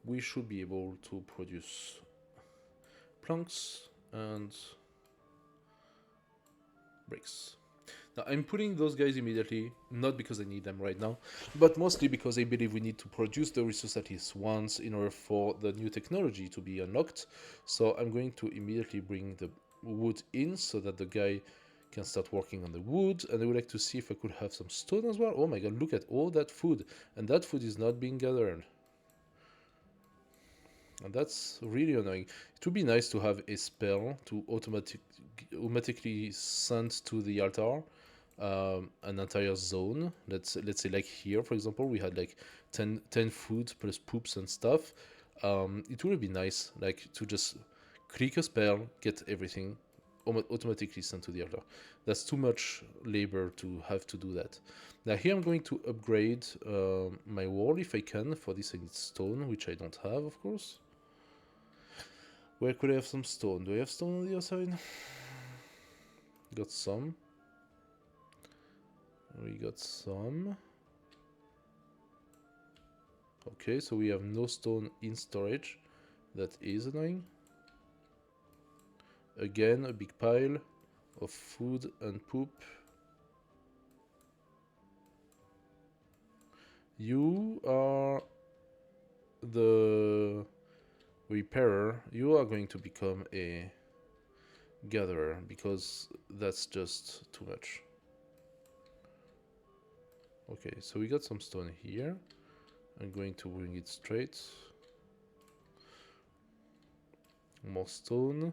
we should be able to produce planks and bricks. Now, I'm putting those guys immediately, not because I need them right now, but mostly because I believe we need to produce the resource at least once in order for the new technology to be unlocked. So I'm going to immediately bring the wood in so that the guy can start working on the wood. And I would like to see if I could have some stone as well. Oh my god, look at all that food. And that food is not being gathered. And that's really annoying. It would be nice to have a spell to automatically send to the altar an entire zone. Let's say like here, for example, we had like 10 food plus poops and stuff. It would be nice like to just click a spell, get everything automatically sent to the altar. That's too much labor to have to do that. Now here I'm going to upgrade my wall if I can. For this I need stone, which I don't have, of course. Where could I have some stone? Do I have stone on the other side? Got some. We got some. Okay, so we have no stone in storage. That is annoying. Again, a big pile of food and poop. You are the repairer. You are going to become a gatherer because that's just too much. Okay, so we got some stone here. I'm going to bring it straight. More stone.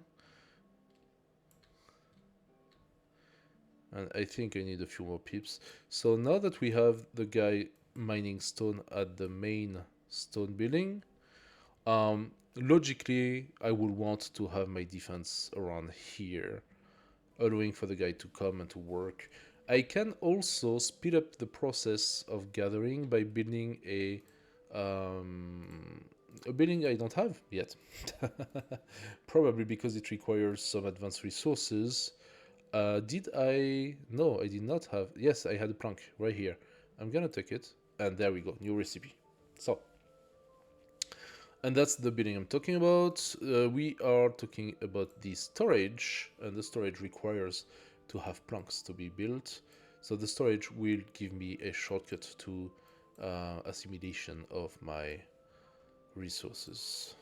And I think I need a few more pips. So now that we have the guy mining stone at the main stone building, logically I would want to have my defense around here, allowing for the guy to come and to work. I can also speed up the process of gathering by building a building I don't have yet. Probably because it requires some advanced resources. Did I? No, I did not have. Yes, I had a plank right here. I'm gonna take it, and there we go, new recipe. So, and that's the building I'm talking about. We are talking about the storage, and the storage requires to have planks to be built. So the storage will give me a shortcut to assimilation of my resources.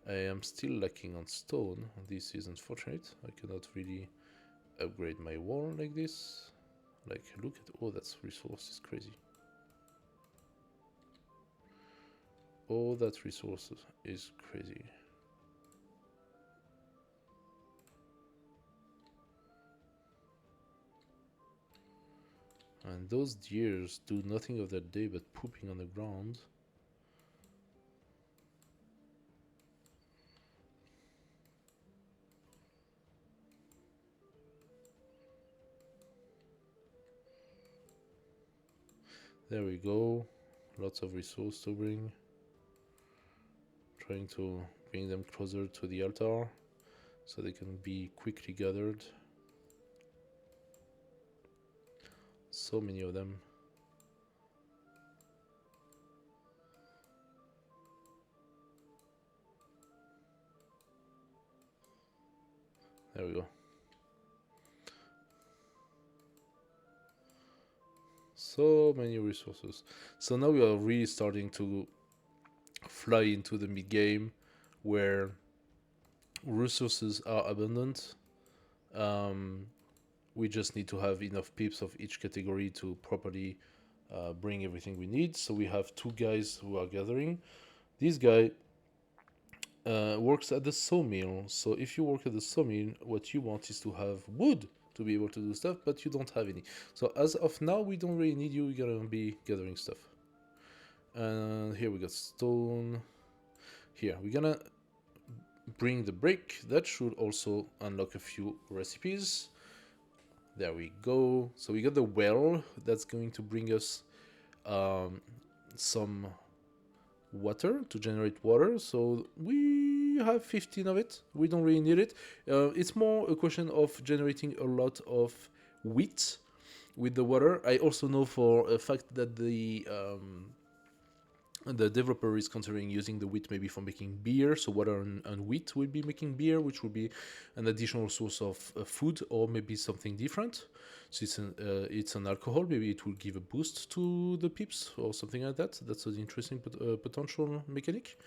I am still lacking on stone. This is unfortunate. I cannot really upgrade my wall like this. Like, look at all that resource is crazy. All that resources is crazy. And those deers do nothing of their day but pooping on the ground. There we go. Lots of resource to bring. Trying to bring them closer to the altar so they can be quickly gathered. So many of them. There we go. So many resources. So now we are really starting to fly into the mid game where resources are abundant. We just need to have enough pips of each category to properly bring everything we need. So we have two guys who are gathering. This guy works at the sawmill. So if you work at the sawmill, what you want is to have wood to be able to do stuff, but you don't have any. So as of now, we don't really need you. We're gonna be gathering stuff. And here we got stone. Here we're gonna bring the brick. That should also unlock a few recipes. There we go. So we got the well. That's going to bring us um, some water to generate water. So we have 15 of it. We don't really need it. It's more a question of generating a lot of wheat with the water. I also know for a fact that the developer is considering using the wheat maybe for making beer, so water and wheat will be making beer, which will be an additional source of food, or maybe something different. So it's an alcohol, maybe it will give a boost to the pips or something like that. That's an interesting potential mechanic.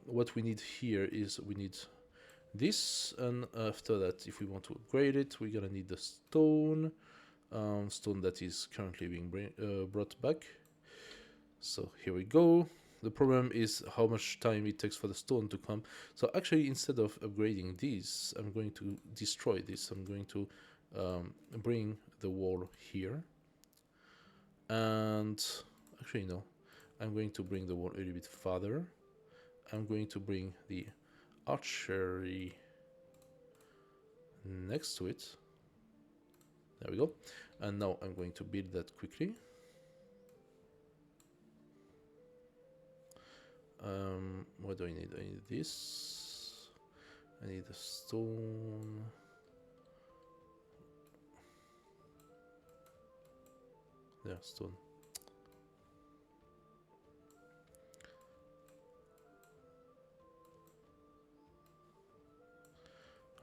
What we need here is we need this, and after that, if we want to upgrade it, we're gonna need the stone, stone that is currently being brought back. So here we go. The problem is how much time it takes for the stone to come. So actually, instead of upgrading this, I'm going to destroy this. I'm going to bring the wall here. And actually, no. I'm going to bring the wall a little bit farther. I'm going to bring the archery next to it. There we go. And now I'm going to build that quickly. What do I need? I need this. I need a stone. Yeah, stone.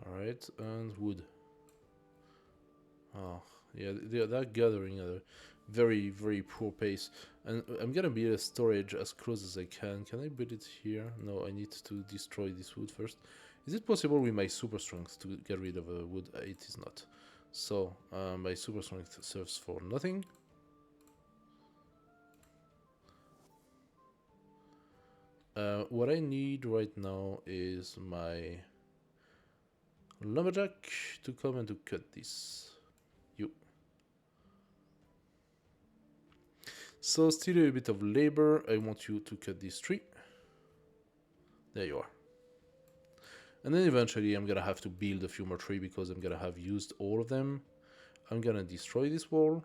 Alright, and wood. Oh, yeah, they're gathering at a very, very poor pace. And I'm gonna build a storage as close as I can. Can I build it here? No, I need to destroy this wood first. Is it possible with my super strength to get rid of a wood? It is not. So, my super strength serves for nothing. What I need right now is my lumberjack to come and to cut this. So still a bit of labor. I want you to cut this tree. There you are. And then eventually I'm gonna have to build a few more trees because I'm gonna have used all of them. I'm gonna destroy this wall.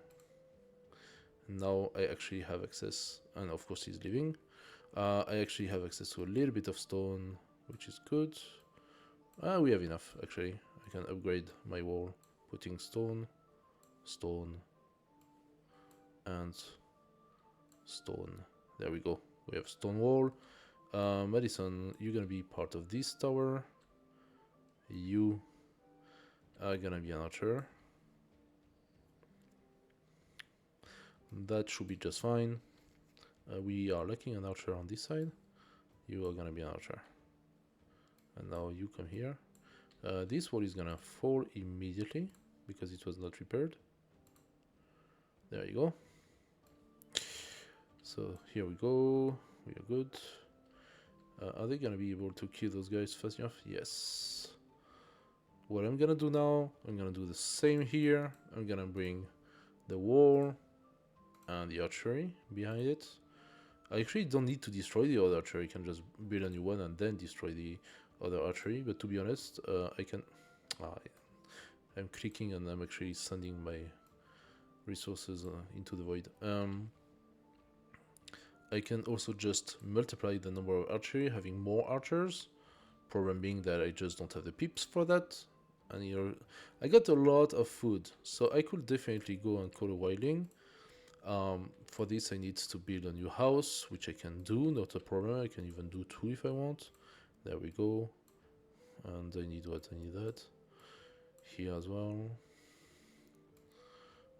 And now I actually have access, and of course he's leaving. I actually have access to a little bit of stone, which is good. We have enough, actually. I can upgrade my wall, putting stone, stone, and stone. There we go. We have stone wall. Madison, you're gonna be part of this tower. You are gonna be an archer. That should be just fine. We are lacking an archer on this side. You are gonna be an archer. And now you come here. This wall is gonna fall immediately because it was not repaired. There you go. So here we go. We are good. Are they gonna be able to kill those guys fast enough? Yes. What I'm gonna do now, I'm gonna do the same here. I'm gonna bring the wall and the archery behind it. I actually don't need to destroy the other archery. I can just build a new one and then destroy the other archery. But to be honest, I can... I'm clicking and I'm actually sending my resources into the void. I can also just multiply the number of archery, having more archers. Problem being that I just don't have the pips for that. And I got a lot of food, so I could definitely go and call a wildling. For this I need to build a new house, which I can do, not a problem. I can even do 2 if I want. There we go. And I need what? I need that. Here as well.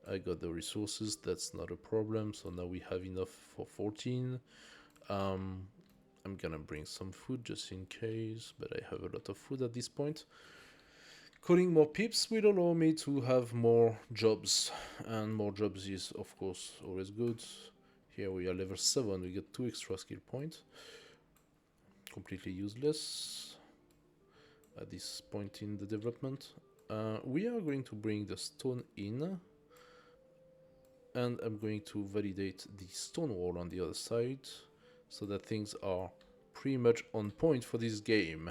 I got the resources, that's not a problem. So now we have enough for 14. I'm gonna bring some food just in case, but I have a lot of food at this point. Calling more pips will allow me to have more jobs, and more jobs is of course always good. Here we are level 7, we get 2 extra skill points. Completely useless at this point in the development. We are going to bring the stone in, and I'm going to validate the stone wall on the other side, so that things are pretty much on point for this game.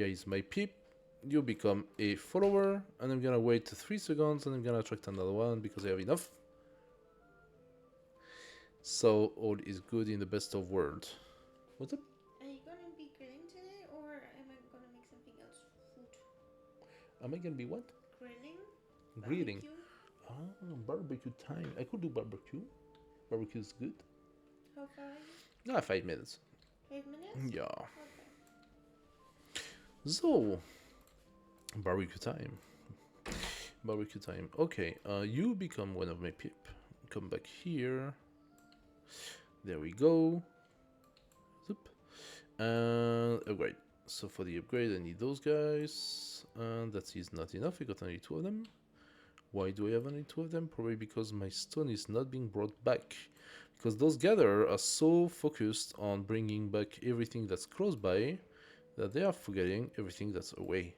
here is my peep. You become a follower, and I'm gonna wait 3 seconds, and I'm gonna attract another one because I have enough. So all is good in the best of worlds. What's up? Are you gonna be grilling today, or am I gonna make something else? Food. Am I gonna be what? Grilling. Grilling. Barbecue. Ah, barbecue time. I could do barbecue. Barbecue is good. How far are you? 5 minutes. 5 minutes? Yeah. Okay. So, barbecue time. Barbecue time. Okay, you become one of my peep. Come back here. There we go. Zoop. And upgrade. So for the upgrade, I need those guys. And that is not enough. I got only 2 of them. Why do I have only 2 of them? Probably because my stone is not being brought back. Because those gatherers are so focused on bringing back everything that's close by that they are forgetting everything that's away.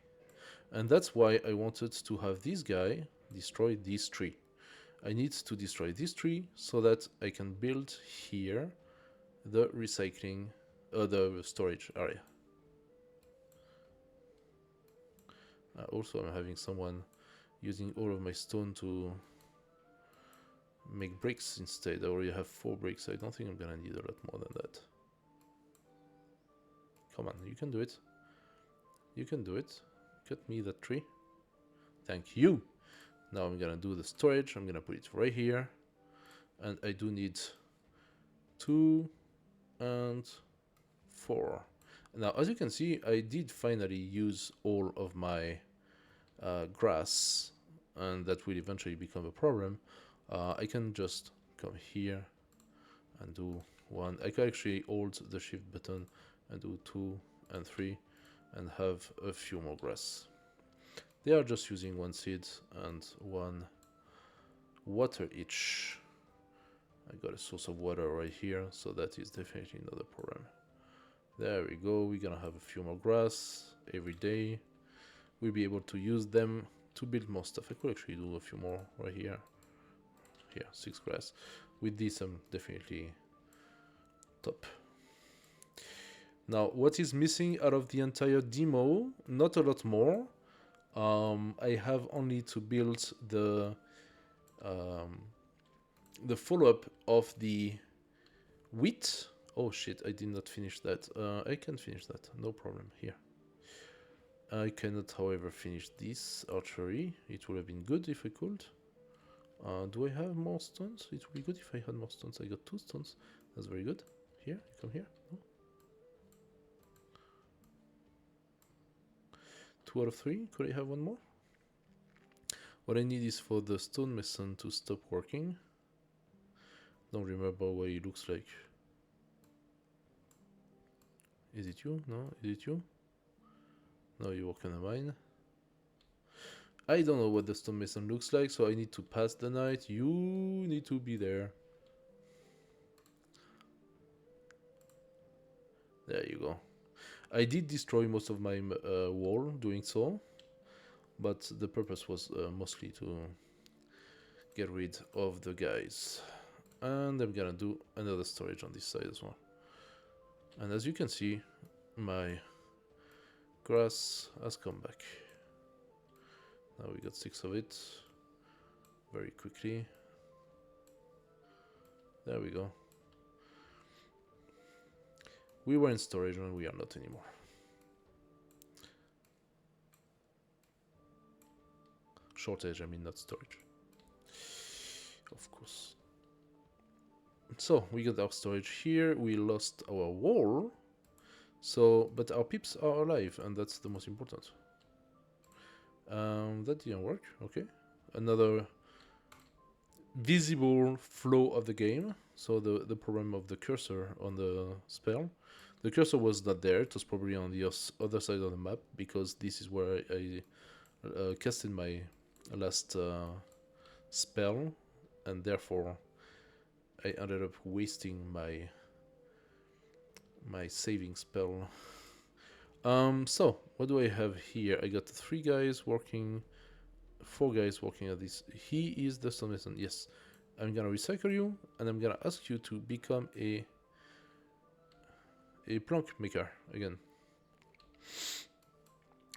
And that's why I wanted to have this guy destroy this tree. I need to destroy this tree so that I can build here the recycling, the storage area. Also, I'm having someone using all of my stone to make bricks instead. I already have 4 bricks. I don't think I'm gonna need a lot more than that. Come on, you can do it. You can do it. Cut me that tree. Thank you. Now I'm gonna do the storage. I'm gonna put it right here. And I do need 2 and 4. Now, as you can see, I did finally use all of my grass, and that will eventually become a problem. I can just come here and do 1. I can actually hold the shift button and do 2 and 3 and have a few more grass. They are just using 1 seed and 1 water each. I got a source of water right here, so that is definitely not a problem. There we go. We're gonna have a few more grass every day. We'll be able to use them to build more stuff. I could actually do a few more right here. Here, 6 grass. With this, I'm definitely top. Now, what is missing out of the entire demo? Not a lot more. I have only to build the follow-up of the wheat. Oh shit, I did not finish that. I can finish that, no problem here. I cannot, however, finish this archery. It would have been good if I could. Do I have more stones? It would be good if I had more stones. I got 2 stones. That's very good. Here, come here. No? 2 out of 3. Could I have 1 more? What I need is for the stonemason to stop working. Don't remember what he looks like. Is it you? No? Is it you? No, you work on a mine. I don't know what the stonemason looks like, so I need to pass the night. You need to be there. There you go. I did destroy most of my wall doing so, but the purpose was mostly to get rid of the guys. And I'm gonna do another storage on this side as well. And as you can see, my grass has come back. Now we got 6 of it very quickly. There we go. We were in storage and we are not anymore. Shortage, I mean, not storage. Of course. So we got our storage here. We lost our wall. So, but our peeps are alive, and that's the most important. That didn't work. Okay. Another visible flow of the game. So the problem of the cursor on the spell. The cursor was not there. It was probably on the other side of the map, because this is where I casted my last spell, and therefore I ended up wasting my saving spell. So what do I have here? I got 3 guys working, 4 guys working at this. He is the stonemason. Yes, I'm gonna recycle you, and I'm gonna ask you to become a plank maker again.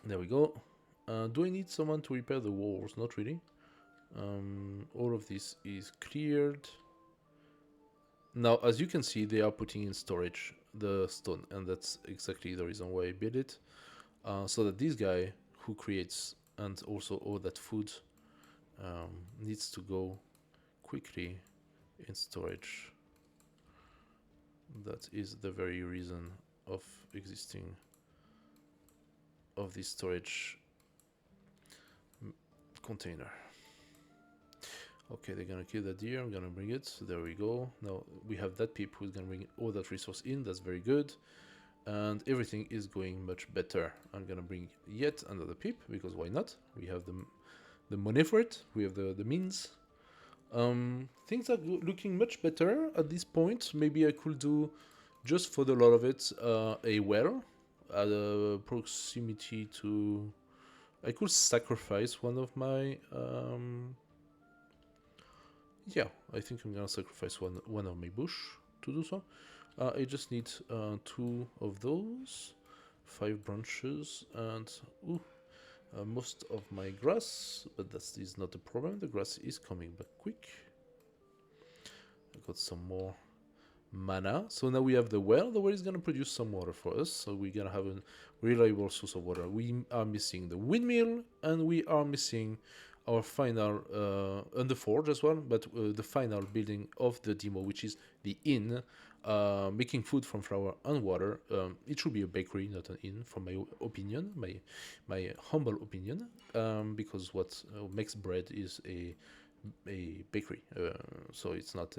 There we go. Do I need someone to repair the walls? Not really. All of this is cleared. Now, as you can see, they are putting in storage the stone, and that's exactly the reason why I built it. So that this guy who creates and also all that food needs to go quickly in storage. That is the very reason of existing of this storage container. Okay, they're gonna kill that deer. I'm gonna bring it. There we go. Now we have that peep who's gonna bring all that resource in. That's very good. And everything is going much better. I'm gonna bring yet another peep because why not? We have the money for it. We have the means. Things are looking much better at this point. Maybe I could do, just for the lot of it, a well at a proximity to. I could sacrifice one of my. Yeah, I think I'm gonna sacrifice one of my bush to do so. I just need 2 of those, 5 branches, and most of my grass, but that is not a problem. The grass is coming back quick. I got some more mana. So now we have the well. The well is going to produce some water for us. So we're going to have a reliable source of water. We are missing the windmill, and we are missing our final, and the forge as well, but the final building of the demo, which is the inn, making food from flour and water. It should be a bakery, not an inn, from my opinion, my humble opinion, because what makes bread is a bakery, so it's not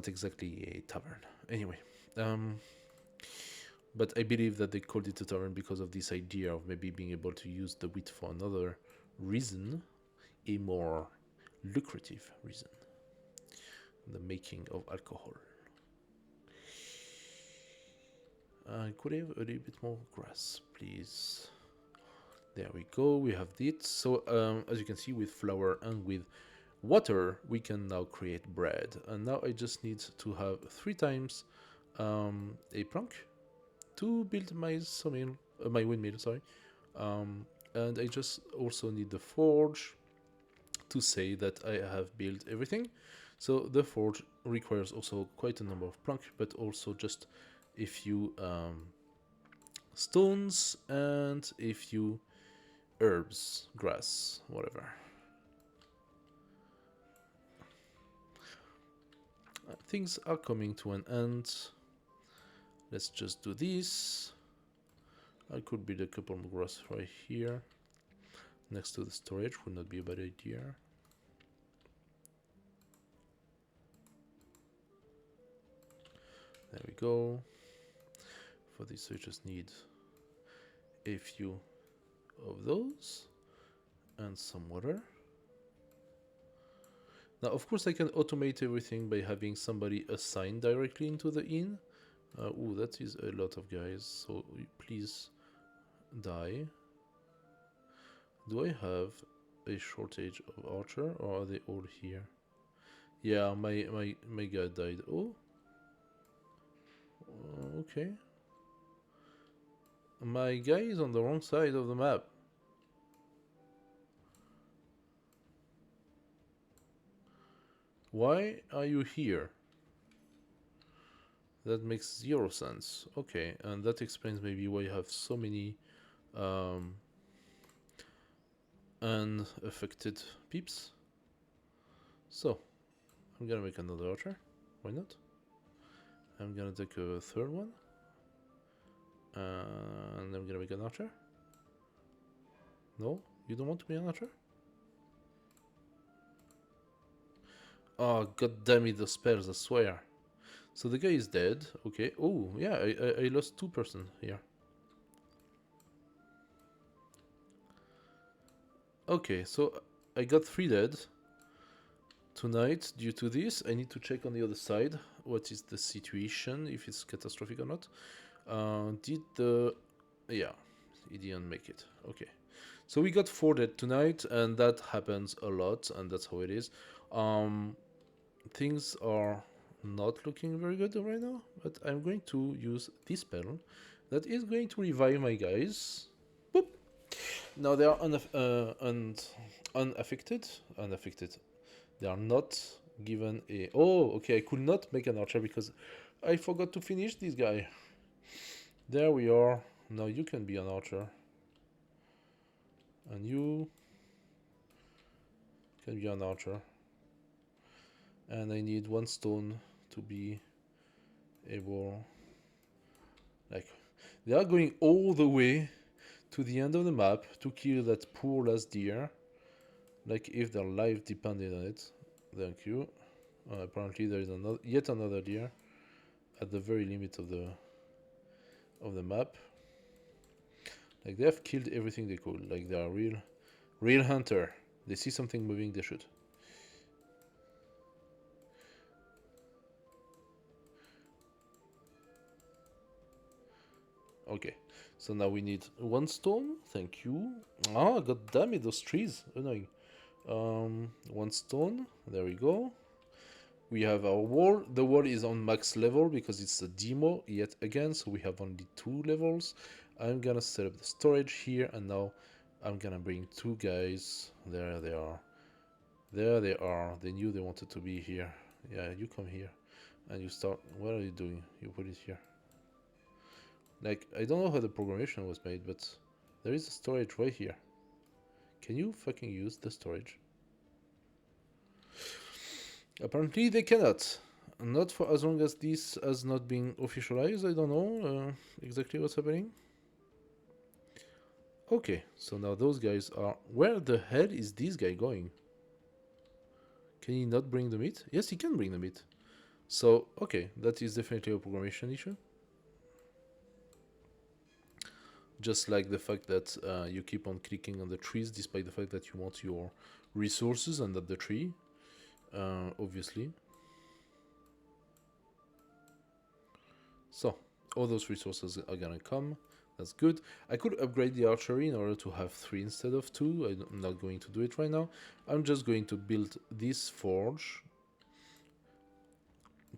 exactly a tavern. Anyway, but I believe that they called it a tavern because of this idea of maybe being able to use the wheat for another reason, a more lucrative reason, the making of alcohol. Could I have a little bit more grass, please? There we go, we have it. So as you can see, with flour and with water, we can now create bread. And now I just need to have 3 times a plank to build my sawmill, my windmill, sorry. And I just also need the forge to say that I have built everything. So the forge requires also quite a number of plank, but also just a few stones and a few herbs, grass, whatever. Things are coming to an end. Let's just do this. I could build a couple more grass right here next to the storage, would not be a bad idea. There we go. For this I just need a few of those and some water. Now of course I can automate everything by having somebody assigned directly into the inn. Ooh, that is a lot of guys, so please die. Do I have a shortage of archer, or are they all here? Yeah, my guy died. Oh, okay. My guy is on the wrong side of the map. Why are you here? That makes 0 sense. Okay, and that explains maybe why you have so many unaffected peeps. So, I'm gonna make another archer. Why not? I'm gonna take a 3rd one. And I'm gonna make an archer. No? You don't want to be an archer? Oh, god damn it, the spells, I swear. So the guy is dead. Okay. Oh, yeah, I lost 2 person here. Okay, so I got 3 dead tonight due to this. I need to check on the other side what is the situation, if it's catastrophic or not. Yeah, he didn't make it. Okay, so we got 4 dead tonight, and that happens a lot, and that's how it is. Things are not looking very good right now, but I'm going to use this spell that is going to revive my guys. Boop. No, they are unaffected. Unaffected. They are not given a. Oh, okay. I could not make an archer because I forgot to finish this guy. There we are. Now you can be an archer, and you can be an archer. And I need one stone to be able. Like, they are going all the way to the end of the map to kill that poor last deer. Like if their life depended on it. Thank you. Apparently there is yet another deer at the very limit of the map. Like they have killed everything they could. Like they are real hunter. They see something moving, they shoot. Okay, so now we need one stone. Thank you. Ah, god damn it, those trees, annoying. One stone. There we go. We have our wall. The wall is on max level because it's a demo yet again, so we have only 2 levels. I'm gonna set up the storage here, and now I'm gonna bring 2 guys. There they are. There they are. They knew they wanted to be here. Yeah, you come here. And you start. What are you doing? You put it here. Like, I don't know how the programmation was made, but there is a storage right here. Can you fucking use the storage? Apparently they cannot. Not for as long as this has not been officialized. I don't know exactly what's happening. Okay, so now those guys are... Where the hell is this guy going? Can he not bring the meat? Yes, he can bring the meat. So, okay, that is definitely a programmation issue. Just like the fact that you keep on clicking on the trees despite the fact that you want your resources and not the tree. Obviously. So, all those resources are gonna come. That's good. I could upgrade the archery in order to have 3 instead of 2. I'm not going to do it right now. I'm just going to build this forge.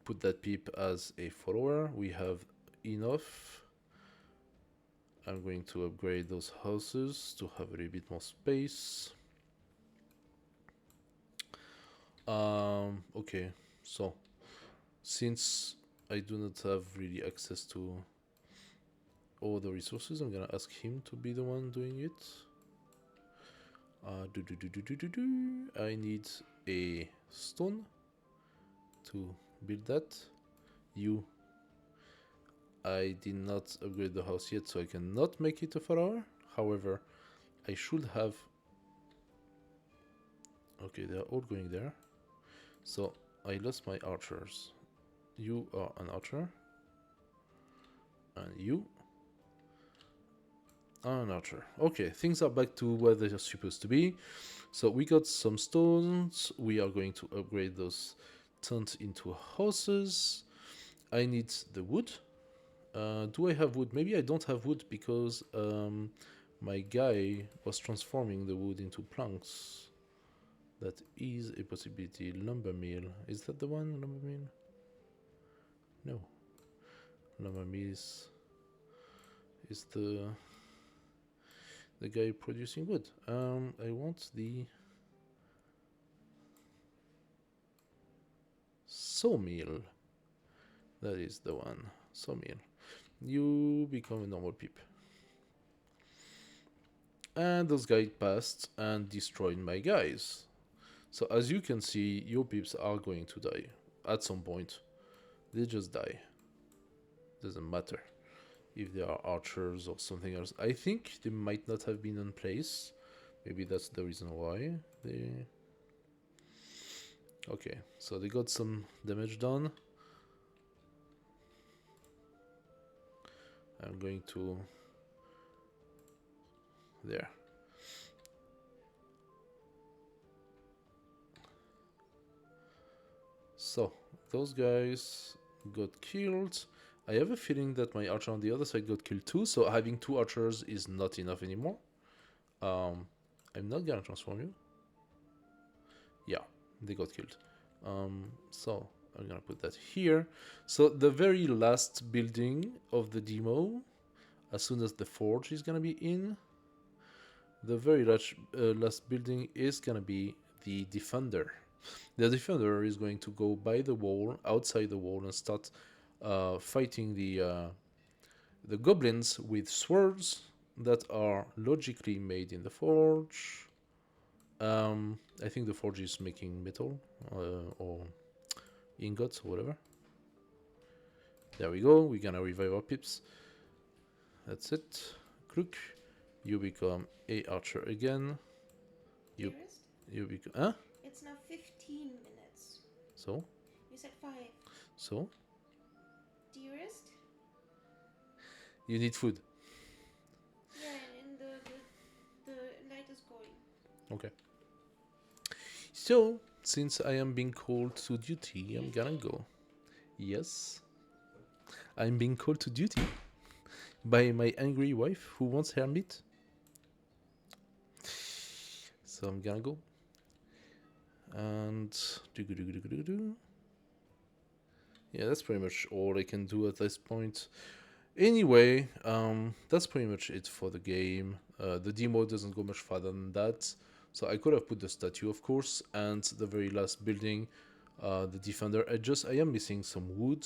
Put that peep as a follower. We have enough. I'm going to upgrade those houses to have a little bit more space. Okay, so since I do not have really access to all the resources, I'm gonna ask him to be the one doing it. I need a stone to build that. I did not upgrade the house yet, so I cannot make it a follower. However, I should have... Okay, they are all going there. So, I lost my archers. You are an archer. And you are an archer. Okay, things are back to where they are supposed to be. So, we got some stones. We are going to upgrade those tents into houses. I need the wood. Do I have wood? Maybe I don't have wood because my guy was transforming the wood into planks. That is a possibility. Lumber mill. Is that the one? Lumber mill? No. Lumber mill is the guy producing wood. I want the sawmill. That is the one. Sawmill. You become a normal peep. And those guys passed and destroyed my guys. So as you can see, your peeps are going to die. At some point, they just die. Doesn't matter if they are archers or something else. I think they might not have been in place. Maybe that's the reason why they... Okay, so they got some damage done. I'm going to... There. So, those guys got killed. I have a feeling that my archer on the other side got killed too, so having 2 archers is not enough anymore. I'm not gonna transform you. Yeah, they got killed. So, I'm gonna put that here. So, the very last building of the demo, as soon as the forge is gonna be in, The very last building is gonna be the Defender. The Defender is going to go by the wall, outside the wall, and start fighting the goblins with swords that are logically made in the forge. I think the forge is making metal or ingots or whatever. There we go. We're gonna revive our pips. That's it. Crook, you become a archer again. You Dearest? you become It's now 15 minutes. so You said 5. so Dearest? you need food. Yeah, and the light is going. Okay. So since I am being called to duty, I'm gonna go. Yes, I'm being called to duty by my angry wife who wants her meat. So I'm gonna go. And yeah, that's pretty much all I can do at this point. Anyway, that's pretty much it for the game. The demo doesn't go much farther than that. So I could have put the statue, of course, and the very last building, the defender. I am missing some wood.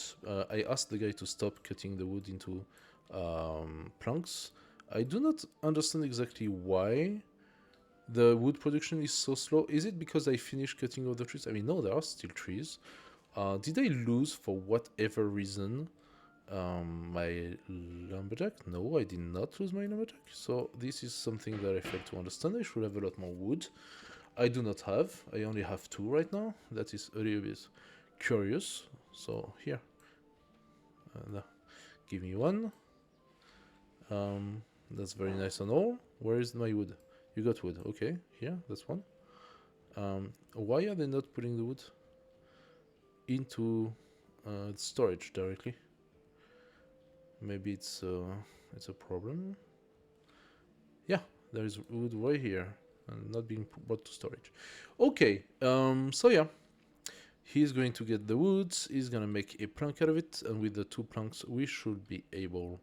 I asked the guy to stop cutting the wood into planks. I do not understand exactly why the wood production is so slow. Is it because I finished cutting all the trees? I mean, no, there are still trees. Did I lose for whatever reason my lumberjack? No, I did not lose my lumberjack. So this is something that I fail to understand. I should have a lot more wood. I do not have. I only have 2 right now. That is a little bit curious. So here, no, give me 1. That's very nice and all. Where is my wood? You got wood. Okay, here, that's 1. Why are they not putting the wood into storage directly? Maybe it's a problem. Yeah, there is wood right here and not being brought to storage. Okay, so yeah, he's going to get the woods. He's gonna make a plank out of it, and with the 2 planks, we should be able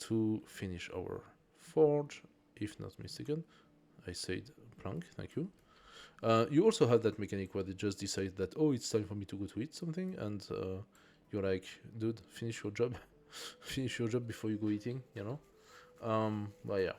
to finish our forge, if not mistaken. I said plank. Thank you. You also have that mechanic where they just decide that, oh, it's time for me to go to eat something, and you're like, dude, finish your job. Finish your job before you go eating, you know? But yeah,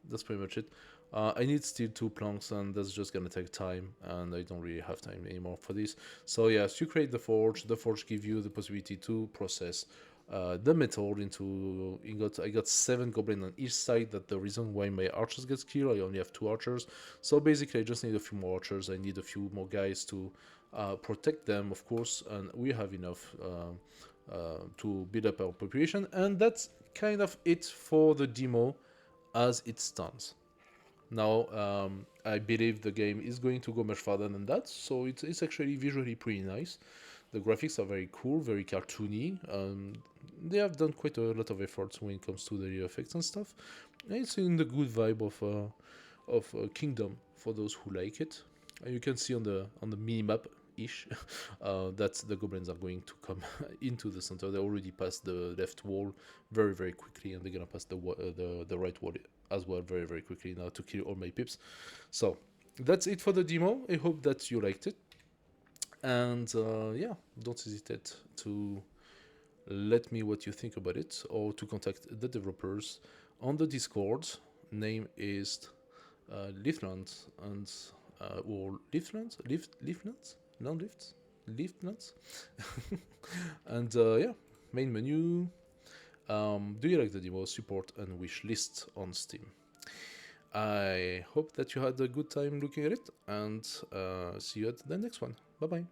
that's pretty much it. I need still 2 planks, and that's just gonna take time, and I don't really have time anymore for this. So yes, you create the forge. The forge gives you the possibility to process the metal into ingots. I got 7 goblins on each side. That's the reason why my archers get killed. I only have 2 archers. So basically, I just need a few more archers. I need a few more guys to protect them, of course, and we have enough to build up our population. And that's kind of it for the demo as it stands. Now, I believe the game is going to go much farther than that, so it's actually visually pretty nice. The graphics are very cool, very cartoony. They have done quite a lot of efforts when it comes to the effects and stuff. And it's in the good vibe of Kingdom for those who like it. And you can see on the minimap ish that the goblins are going to come into the center. They already passed the left wall very quickly, and they're gonna pass the right wall as well very quickly now to kill all my pips. So that's it for the demo. I hope that you liked it, and yeah, don't hesitate to let me what you think about it, or to contact the developers on the Discord. Name is Liftlands, and or Liftlands, non lifts, Liftlands, and yeah, main menu. Do you like the demo? Support and wish list on Steam. I hope that you had a good time looking at it, and see you at the next one. Bye bye.